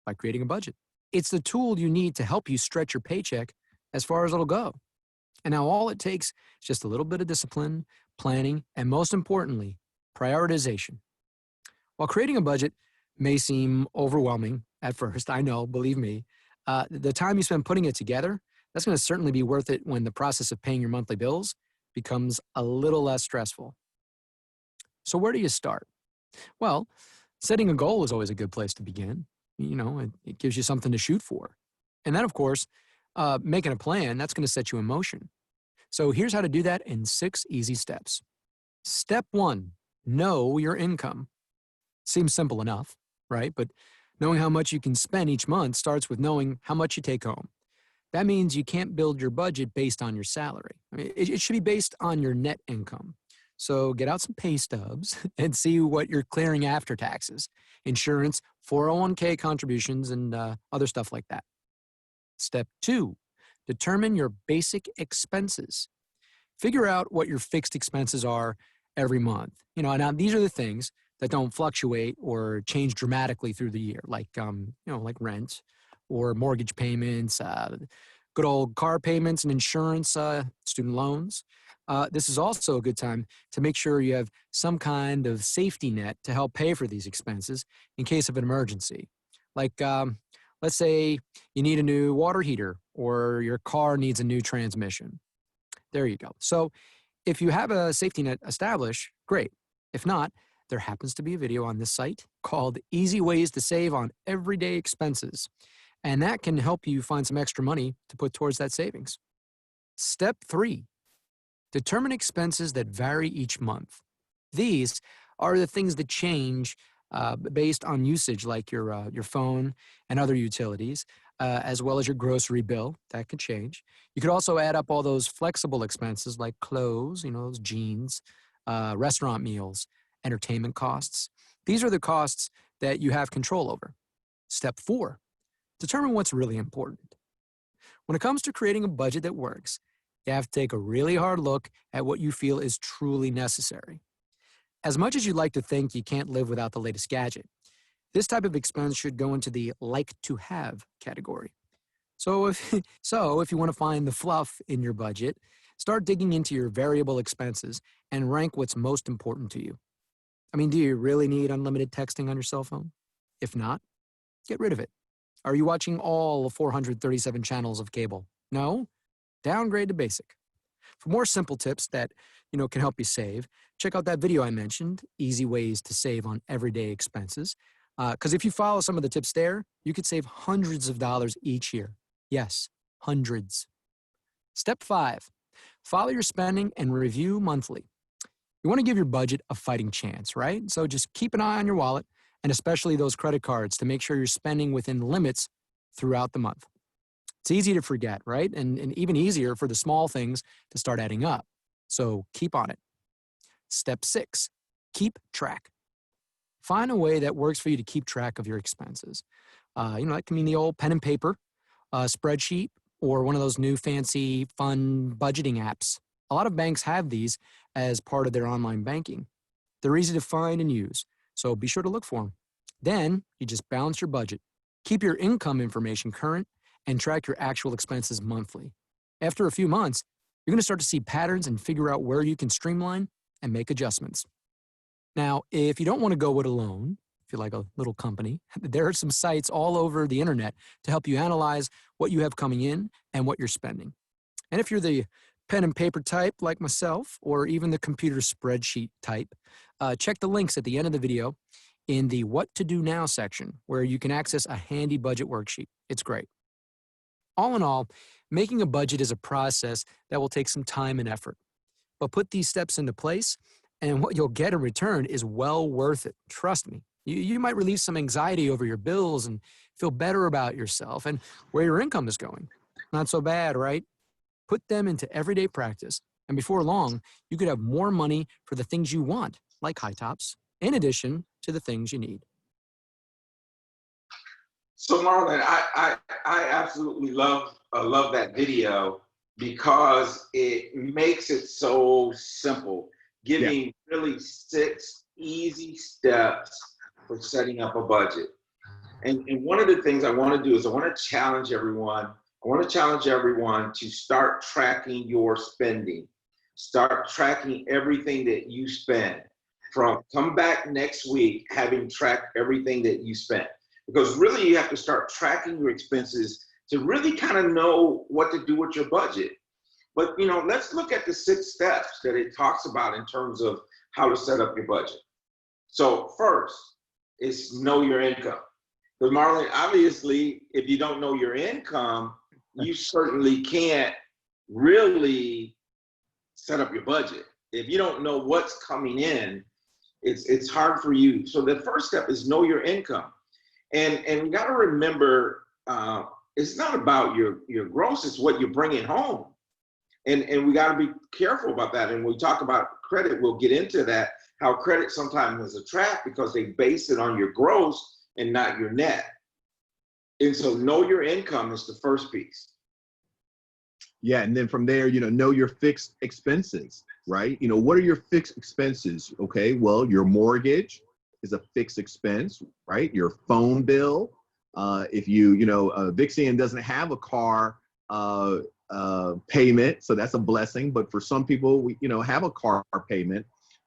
by creating a budget. It's the tool you need to help you stretch your paycheck as far as it'll go. And now all it takes is just a little bit of discipline, planning, and most importantly, prioritization. While creating a budget may seem overwhelming at first, I know, believe me, the time you spend putting it together, that's going to certainly be worth it when the process of paying your monthly bills becomes a little less stressful. So where do you start? Well, setting a goal is always a good place to begin. It gives you something to shoot for. And then, of course, making a plan, that's going to set you in motion. So here's how to do that in 6 easy steps. Step 1, know your income. Seems simple enough, right? But knowing how much you can spend each month starts with knowing how much you take home. That means you can't build your budget based on your salary. I mean, it should be based on your net income. So get out some pay stubs and see what you're clearing after taxes, insurance, 401k contributions, and other stuff like that. Step 2, determine your basic expenses. Figure out what your fixed expenses are every month. Now these are the things that don't fluctuate or change dramatically through the year, like rent or mortgage payments, good old car payments and insurance, student loans. This is also a good time to make sure you have some kind of safety net to help pay for these expenses in case of an emergency. Like, let's say you need a new water heater or your car needs a new transmission. There you go. So if you have a safety net established, great. If not, there happens to be a video on this site called Easy Ways to Save on Everyday Expenses. And that can help you find some extra money to put towards that savings. Step 3, determine expenses that vary each month. These are the things that change based on usage like your phone and other utilities, as well as your grocery bill. That could change. You could also add up all those flexible expenses like clothes, those jeans, restaurant meals, entertainment costs. These are the costs that you have control over. Step 4, determine what's really important. When it comes to creating a budget that works, you have to take a really hard look at what you feel is truly necessary. As much as you'd like to think you can't live without the latest gadget, this type of expense should go into the like to have category. So if you want to find the fluff in your budget, start digging into your variable expenses and rank what's most important to you. I mean, do you really need unlimited texting on your cell phone? If not, get rid of it. Are you watching all 437 channels of cable? No? Downgrade to basic. For more simple tips that can help you save, check out that video I mentioned, Easy Ways to Save on Everyday Expenses. Because if you follow some of the tips there, you could save hundreds of dollars each year. Yes, hundreds. Step 5, follow your spending and review monthly. You want to give your budget a fighting chance, right? So just keep an eye on your wallet, and especially those credit cards, to make sure you're spending within limits throughout the month. It's easy to forget, right? And even easier for the small things to start adding up. So keep on it. Step 6, keep track. Find a way that works for you to keep track of your expenses. That can mean the old pen and paper, spreadsheet, or one of those new fancy fun budgeting apps. A lot of banks have these as part of their online banking. They're easy to find and use, so be sure to look for them. Then you just balance your budget. Keep your income information current and track your actual expenses monthly. After a few months, you're going to start to see patterns and figure out where you can streamline and make adjustments. Now, if you don't want to go it alone, if you're like a little company, there are some sites all over the internet to help you analyze what you have coming in and what you're spending. And if you're the pen and paper type like myself, or even the computer spreadsheet type, check the links at the end of the video in the What to Do Now section, where you can access a handy budget worksheet. It's great. All in all, making a budget is a process that will take some time and effort. But put these steps into place, and what you'll get in return is well worth it. Trust me. You might relieve some anxiety over your bills and feel better about yourself and where your income is going. Not so bad, right? Put them into everyday practice, and before long, you could have more money for the things you want, like high tops, in addition to the things you need. So Marlon, I absolutely love that video because it makes it so simple, giving really 6 easy steps for setting up a budget. And one of the things I want to do is I want to challenge everyone. I want to challenge everyone to start tracking your spending. Start tracking everything that you spend. Come back next week having tracked everything that you spent. Because really you have to start tracking your expenses to really kind of know what to do with your budget. But let's look at the 6 steps that it talks about in terms of how to set up your budget. So first is know your income. Because Marlon, obviously, if you don't know your income, you certainly can't really set up your budget. If you don't know what's coming in, it's hard for you. So the first step is know your income. And we got to remember, it's not about your gross, it's what you're bringing home. And we got to be careful about that. And when we talk about credit, we'll get into that, how credit sometimes is a trap because they base it on your gross and not your net. And so know your income is the first piece. Yeah, and then from there, know your fixed expenses, right? What are your fixed expenses? Okay, well, your mortgage is a fixed expense, right? Your phone bill. If Vixian doesn't have a car payment, so that's a blessing. But for some people, we have a car payment.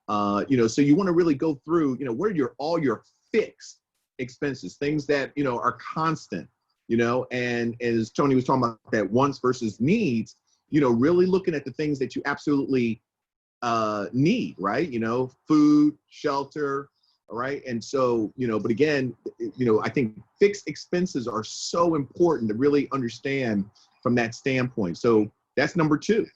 So you want to really go through, what are all your fixed expenses, things that are constant. And as Tony was talking about that wants versus needs, really looking at the things that you absolutely need, right? Food, shelter, all right? And so, but again, I think fixed expenses are so important to really understand from that standpoint. So that's number 2.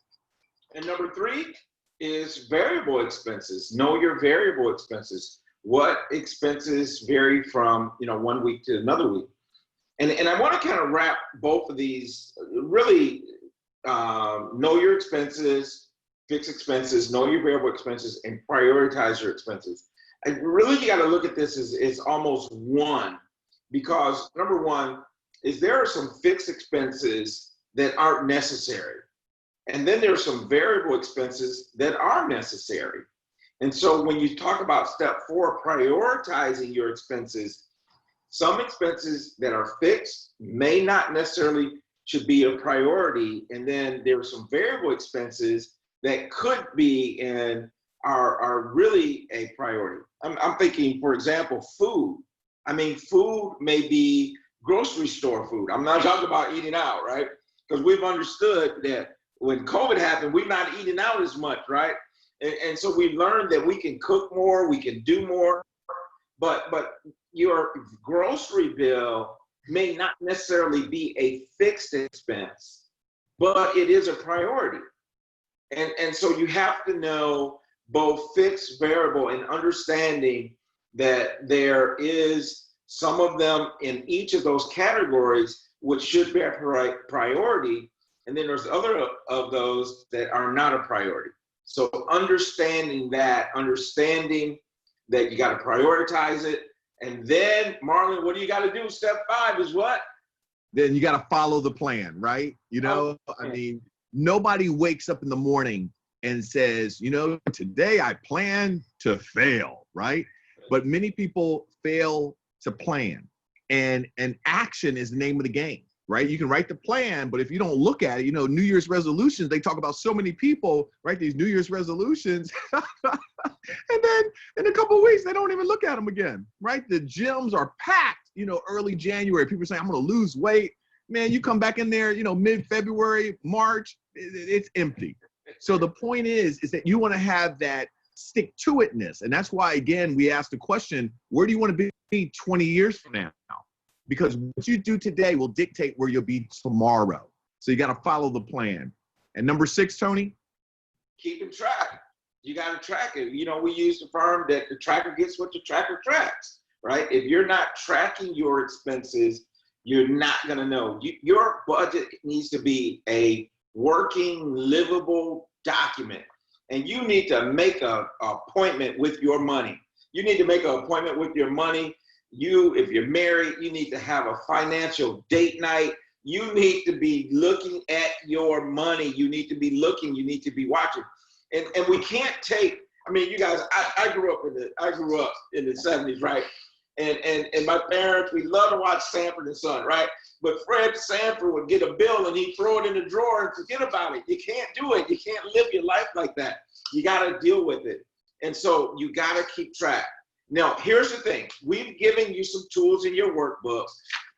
And number 3 is variable expenses. Know your variable expenses. what expenses vary from, you know, one week to another week. And I want to kind of wrap both of these, really know your expenses, fixed expenses, know your variable expenses, and prioritize your expenses. And really, you got to look at this as almost one, because number one is there are some fixed expenses that aren't necessary. And then there are some variable expenses that are necessary. And so when you talk about step 4, prioritizing your expenses, some expenses that are fixed may not necessarily should be a priority. And then there are some variable expenses that could be and are really a priority. I'm thinking, for example, food. I mean, food may be grocery store food. I'm not talking about eating out, right? Because we've understood that when COVID happened, we're not eating out as much, right? And so we learned that we can cook more, we can do more, but your grocery bill may not necessarily be a fixed expense, but it is a priority. And so you have to know both fixed, variable, and understanding that there is some of them in each of those categories which should be a priority, and then there's other of those that are not a priority. So understanding that you got to prioritize it. And then, Marlon, what do you got to do? Step 5 is what? Then you got to follow the plan, right? You know, I mean, nobody wakes up in the morning and says, you know, today I plan to fail, right? But many people fail to plan. And action is the name of the game, right? You can write the plan, but if you don't look at it, you know, New Year's resolutions, they talk about so many people, right? These New Year's resolutions. And then in a couple of weeks, they don't even look at them again, right? The gyms are packed, you know, early January. People say, I'm going to lose weight. Man, you come back in there, you know, mid-February, March, it's empty. So the point is that you want to have that stick-to-itness. And that's why, again, we asked the question, where do you want to be 20 years from now? Because what you do today will dictate where you'll be tomorrow. So you got to follow the plan. And number 6, Tony? Keeping track. You got to track it. You know, we use the term that the tracker gets what the tracker tracks, right? If you're not tracking your expenses, you're not going to know. Your budget needs to be a working, livable document. And you need to make an appointment with your money. You need to make an appointment with your money. If you're married, you need to have a financial date night. You need to be looking at your money. You need to be looking, you need to be watching. And we can't take, I mean, you guys, I grew up in the 70s, right? And my parents, we love to watch Sanford and Son, right? But Fred Sanford would get a bill and he'd throw it in the drawer and forget about it. You can't do it. You can't live your life like that. You got to deal with it. And so you got to keep track. Now, here's the thing. We've given you some tools in your workbook.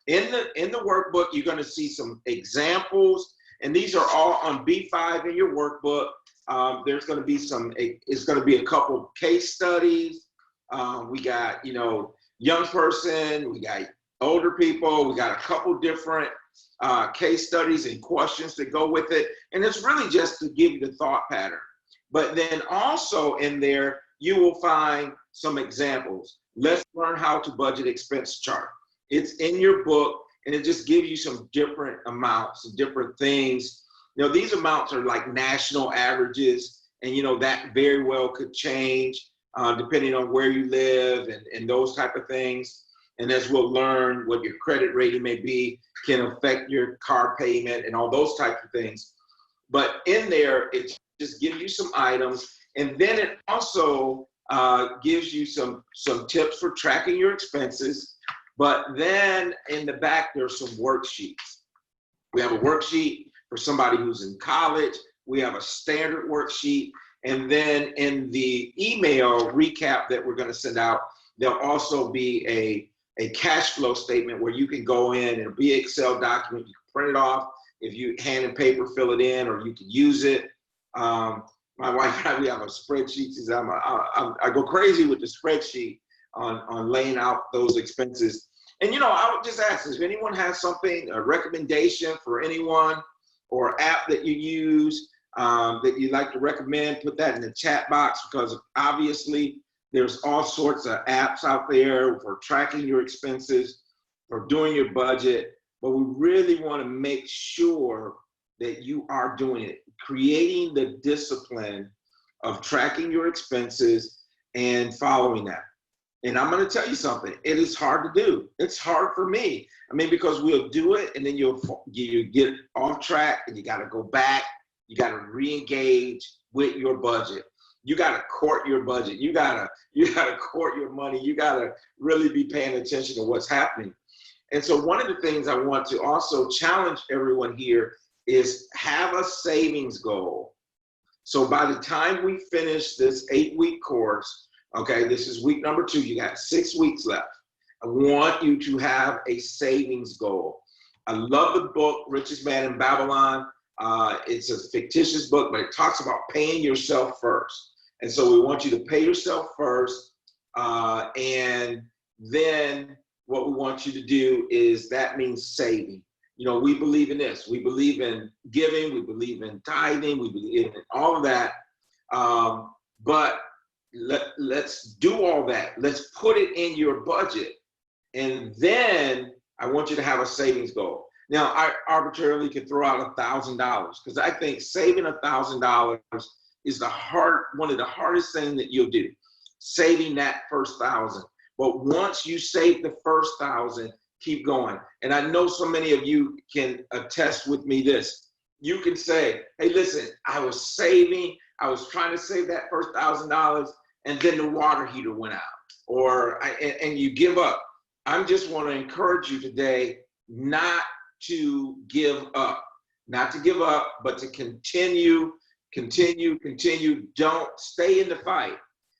In the workbook, you're going to see some examples, and these are all on B5 in your workbook. There's going to be it's going to be a couple case studies. We got, you know, young person, we got older people, we got a couple different case studies and questions that go with it. And it's really just to give you the thought pattern. But then also in there, you will find some examples. Let's learn how to budget expense chart. It's in your book, and it just gives you some different amounts and different things. You know, these amounts are like national averages, and you know, that very well could change depending on where you live and those type of things. And as we'll learn, what your credit rating may be can affect your car payment and all those types of things. But in there, it just gives you some items, and then it also gives you some tips for tracking your expenses. But then in the back, there's some worksheets. We have a worksheet for somebody who's in college. We have a standard worksheet. And then in the email recap that we're going to send out, there'll also be a cash flow statement where you can go in, and it'll be an Excel document. You can print it off. If you hand and paper, fill it in, or you can use it. My wife and I, we have a spreadsheet. I go crazy with the spreadsheet on laying out those expenses. And, you know, I would just ask, if anyone has something, a recommendation for anyone or app that you use that you'd like to recommend, put that in the chat box, because obviously There's all sorts of apps out there for tracking your expenses, for doing your budget, but we really want to make sure that you are doing it, creating the discipline of tracking your expenses and following that. And I'm going to tell you something, it is hard to do. It's hard for me. I mean, because we'll do it and then you get off track and you got to go back. You got to re-engage with your budget. You got to court your budget. You got to court your money. You got to really be paying attention to what's happening. And so one of the things I want to also challenge everyone here is have a savings goal. So by the time we finish this 8-week course, okay, this is week number 2, you got 6 weeks left. I want you to have a savings goal. I love the book, Richest Man in Babylon. It's a fictitious book, but it talks about paying yourself first. And so we want you to pay yourself first. And then what we want you to do is, that means saving. You know, we believe in this. We believe in giving. We believe in tithing. We believe in all of that. But let's do all that. Let's put it in your budget. And then I want you to have a savings goal. Now, I arbitrarily could throw out $1,000 because I think saving $1,000 is one of the hardest things that you'll do, saving that first $1,000. But once you save the first $1,000, keep going. And I know so many of you can attest with me this. You can say, hey, listen, I was trying to save that first $1,000 and then the water heater went out, and you give up. I just want to encourage you today not to give up, but to continue. Don't stay in the fight.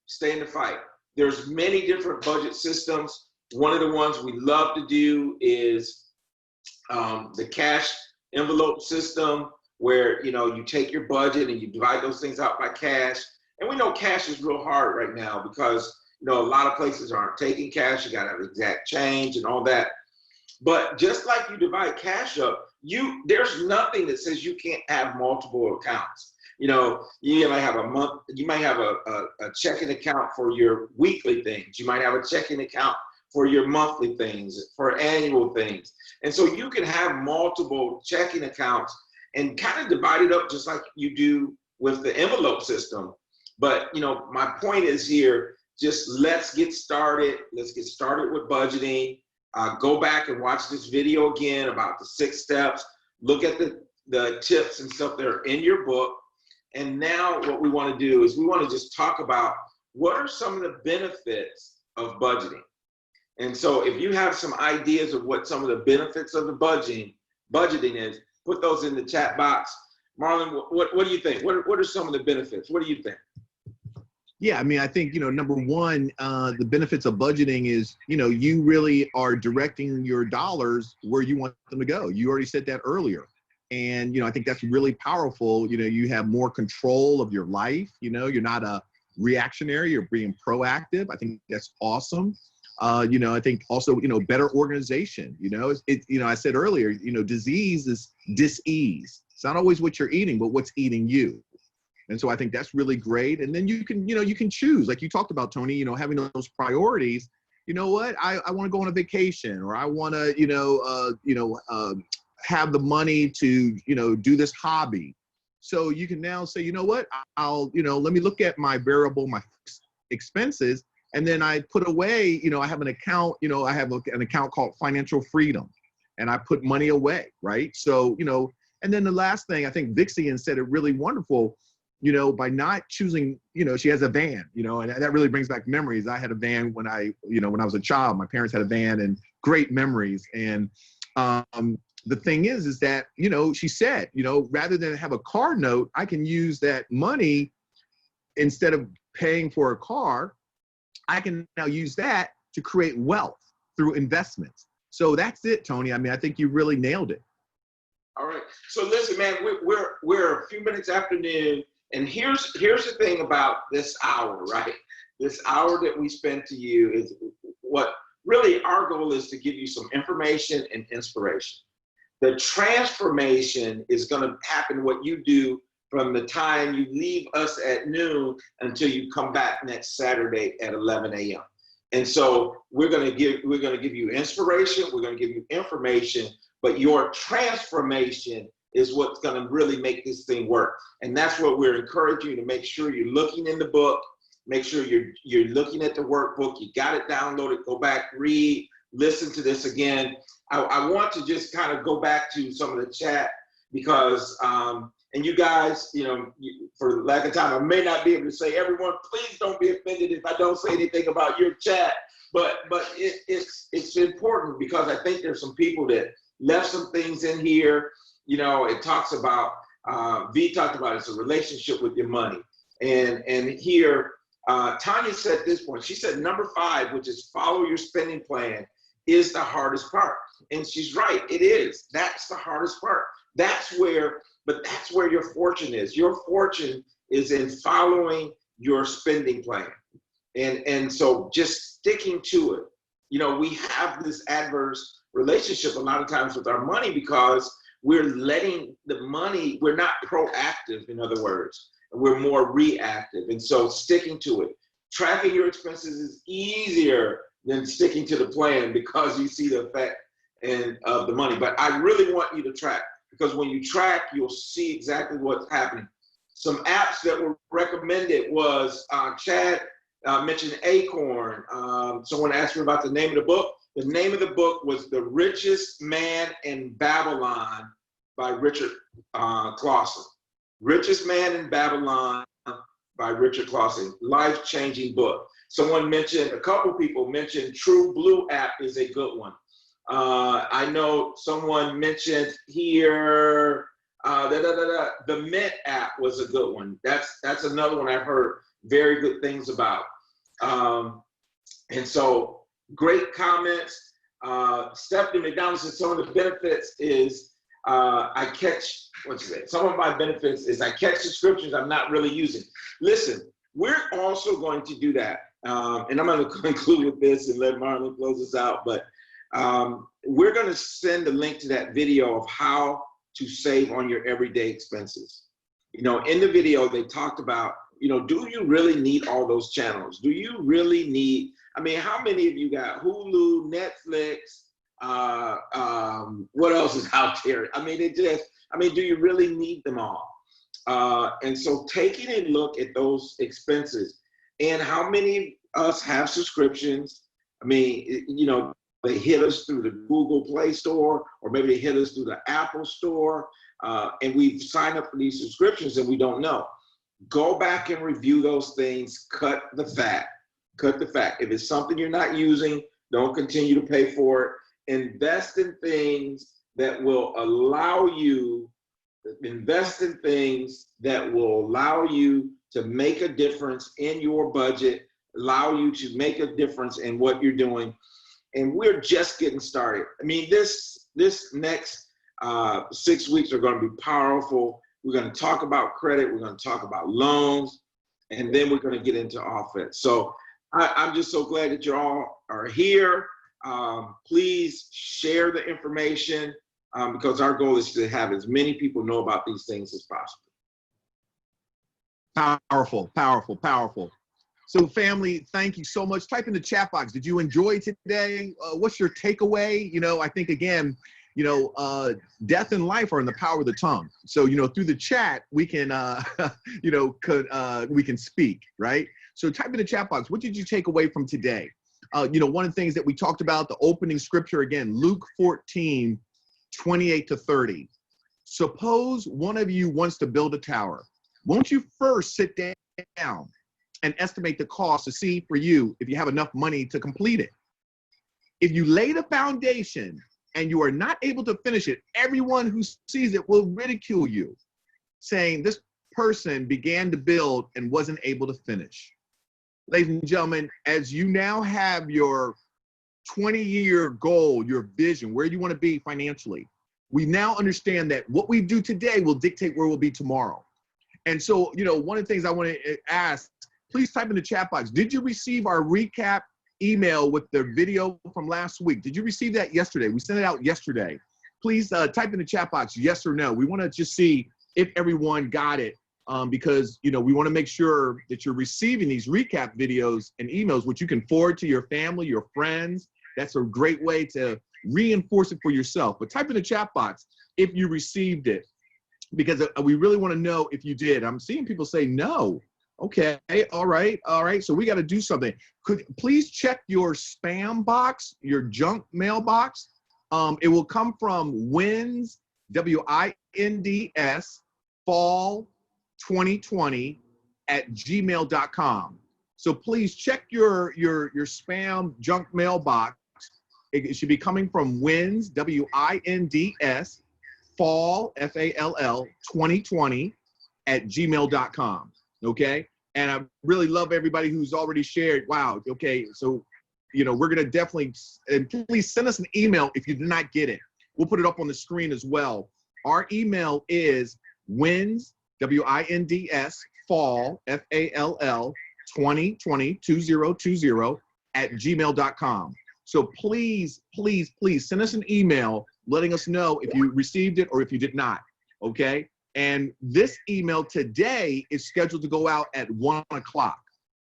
Stay in the fight. There's many different budget systems. One of the ones we love to do is the cash envelope system, where you take your budget and you divide those things out by cash. And we know cash is real hard right now because a lot of places aren't taking cash. You got to have exact change and all that. But just like you divide cash up, there's nothing that says you can't have multiple accounts. You might have a checking account for your weekly things. You might have a checking account for your monthly things, for annual things. And so you can have multiple checking accounts and kind of divide it up just like you do with the envelope system. But, my point is here, just let's get started. Let's get started with budgeting. Go back and watch this video again about the 6 steps. Look at the tips and stuff that are in your book. And now what we want to do is we want to just talk about what are some of the benefits of budgeting. And so if you have some ideas of what some of the benefits of the budgeting is, put those in the chat box. Marlon, what do you think? What are some of the benefits? What do you think? Yeah, I mean, I think, number one, the benefits of budgeting is, you really are directing your dollars where you want them to go. You already said that earlier. And, I think that's really powerful. You have more control of your life. You're not a reactionary, you're being proactive. I think that's awesome. I think also, better organization. I said earlier, disease is dis-ease. It's not always what you're eating, but what's eating you. And so I think that's really great. And then you can choose, like you talked about, Tony, having those priorities. You know what? I want to go on a vacation, or I want to, have the money to, do this hobby. So you can now say, you know what? I'll, let me look at my variable, my expenses. And then I put away, I have an account, I have an account called Financial Freedom, and I put money away, right? So, and then the last thing, I think Vixian said it really wonderful, by not choosing, she has a van, and that really brings back memories. I had a van when I was a child. My parents had a van, and great memories. And the thing is that, she said, rather than have a car note, I can use that money instead of paying for a car. I can now use that to create wealth through investments. So that's it, Tony. I mean, I think you really nailed it. All right. So listen, man, we're a few minutes after noon, and here's the thing about this hour, right? This hour that we spend to you is what really our goal is, to give you some information and inspiration. The transformation is going to happen what you do from the time you leave us at noon until you come back next Saturday at 11 a.m. And so we're gonna give you inspiration, we're gonna give you information, but your transformation is what's gonna really make this thing work. And that's what we're encouraging you to make sure you're looking in the book, make sure you're looking at the workbook, you got it downloaded, go back, read, listen to this again. I want to just kind of go back to some of the chat because, and you guys, you know, for lack of time, I may not be able to say, everyone, please don't be offended if I don't say anything about your chat. But it's important because I think there's some people that left some things in here. You know, it talks about, V talked about it's a relationship with your money. And here, Tanya said this point. She said number 5, which is follow your spending plan, is the hardest part. And she's right, it is. That's the hardest part. That's where your fortune is. Your fortune is in following your spending plan. And so just sticking to it. You know, we have this adverse relationship a lot of times with our money because we're letting the money, we're not proactive, in other words, we're more reactive. And so sticking to it. Tracking your expenses is easier than sticking to the plan because you see the effect of the money. But I really want you to track, because when you track, you'll see exactly what's happening. Some apps that were recommended was Chad mentioned Acorn. Someone asked me about the name of the book. The name of the book was The Richest Man in Babylon by Richard Clausen. Richest Man in Babylon by Richard Clausen. Life-changing book. Someone mentioned, a couple people mentioned True Blue app is a good one. I know someone mentioned here, the Mint app was a good one. That's another one I've heard very good things about. And so great comments. Stephanie McDonald said some of the benefits is some of my benefits is I catch subscriptions I'm not really using. Listen, we're also going to do that. And I'm going to conclude with this and let Marlon close us out. But we're going to send a link to that video of how to save on your everyday expenses. You know, in the video, they talked about, you know, do you really need all those channels? Do you really need, I mean, how many of you got Hulu, Netflix, what else is out there? I mean, do you really need them all? And so taking a look at those expenses and how many of us have subscriptions. I mean, you know, they hit us through the Google Play Store, or maybe they hit us through the Apple Store, and we've signed up for these subscriptions and we don't know. Go back and review those things, cut the fat. Cut the fat. If it's something you're not using, don't continue to pay for it. Invest in things that will allow you, to make a difference in your budget, allow you to make a difference in what you're doing. And we're just getting started. I mean, this next 6 weeks are going to be powerful. We're going to talk about credit. We're going to talk about loans, and then we're going to get into offense. So I'm just so glad that you all are here. Please share the information because our goal is to have as many people know about these things as possible. Powerful, powerful, powerful. So family, thank you so much. Type in the chat box. Did you enjoy today? What's your takeaway? You know, I think again, you know, death and life are in the power of the tongue. So, you know, through the chat, we can, we can speak, right? So type in the chat box. What did you take away from today? You know, one of the things that we talked about, the opening scripture again, Luke 14, 28 to 30. Suppose one of you wants to build a tower. Won't you first sit down and estimate the cost to see for you if you have enough money to complete it? If you lay the foundation and you are not able to finish it, everyone who sees it will ridicule you, saying this person began to build and wasn't able to finish. Ladies and gentlemen, as you now have your 20-year goal, your vision, where you want to be financially, we now understand that what we do today will dictate where we'll be tomorrow. And so, you know, one of the things I want to ask, please type in the chat box. Did you receive our recap email with the video from last week? Did you receive that yesterday? We sent it out yesterday. Please type in the chat box, yes or no. We want to just see if everyone got it because, you know, we want to make sure that you're receiving these recap videos and emails, which you can forward to your family, your friends. That's a great way to reinforce it for yourself. But type in the chat box if you received it, because we really want to know if you did. I'm seeing people say no. Okay, all right. So we got to do something. Could please check your spam box, your junk mailbox. It will come from WINS, WINDS, fall 2020 @gmail.com. So please check your spam junk mailbox. It should be coming from WINS, WINDS, fall, FALL 2020 @gmail.com. Okay. And I really love everybody who's already shared. Wow. Okay. So, you know, we're going to definitely, and please send us an email if you did not get it. We'll put it up on the screen as well. Our email is WINS, WINDS, fall, FALL 2020 @gmail.com. So please send us an email letting us know if you received it or if you did not. Okay. And this email today is scheduled to go out at 1 o'clock.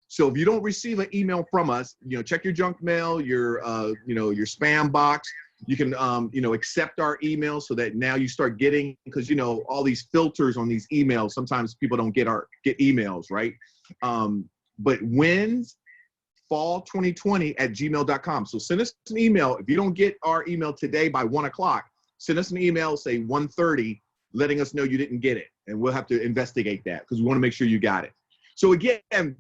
So if you don't receive an email from us, you know, check your junk mail, your your spam box. You can accept our email so that now you start getting, because you know all these filters on these emails. Sometimes people don't get emails, right? But WINS, fall 2020 @gmail.com. So send us an email. If you don't get our email today by 1 o'clock, send us an email, say 1:30, letting us know you didn't get it. And we'll have to investigate that because we want to make sure you got it. So again,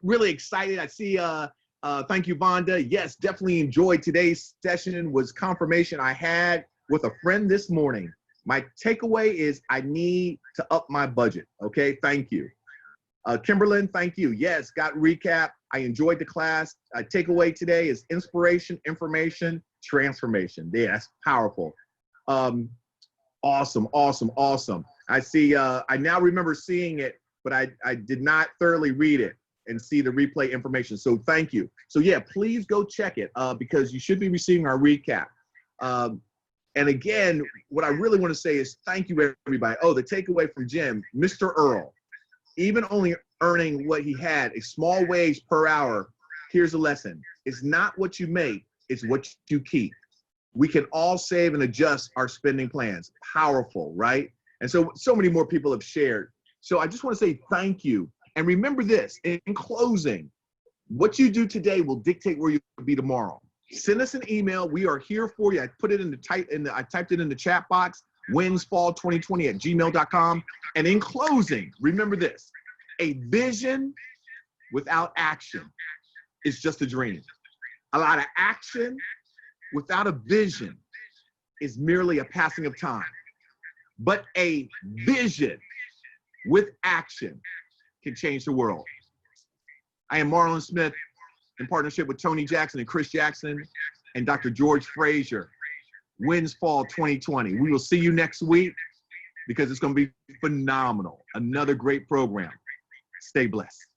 really excited. I see, thank you, Vonda. Yes, definitely enjoyed today's session. Was confirmation I had with a friend this morning. My takeaway is I need to up my budget. Okay, thank you. Kimberlyn, thank you. Yes, got recap. I enjoyed the class. Takeaway today is inspiration, information, transformation. Yeah, that's powerful. Awesome. I see, I now remember seeing it, but I did not thoroughly read it and see the replay information. So thank you. So yeah, please go check it because you should be receiving our recap. And again, what I really want to say is thank you, everybody. Oh, the takeaway from Jim, Mr. Earl, even only earning what he had, a small wage per hour, here's a lesson. It's not what you make, it's what you keep. We can all save and adjust our spending plans. Powerful, right? And so many more people have shared. So I just want to say thank you. And remember this, in closing, what you do today will dictate where you'll be tomorrow. Send us an email. We are here for you. I put it I typed it in the chat box, winsfall2020 @gmail.com. And in closing, remember this, a vision without action is just a dream. A lot of action without a vision is merely a passing of time. But a vision with action can change the world. I am Marlon Smith in partnership with Tony Jackson and Chris Jackson and Dr. George Frazier. WINS Fall 2020. We will see you next week because it's going to be phenomenal. Another great program. Stay blessed.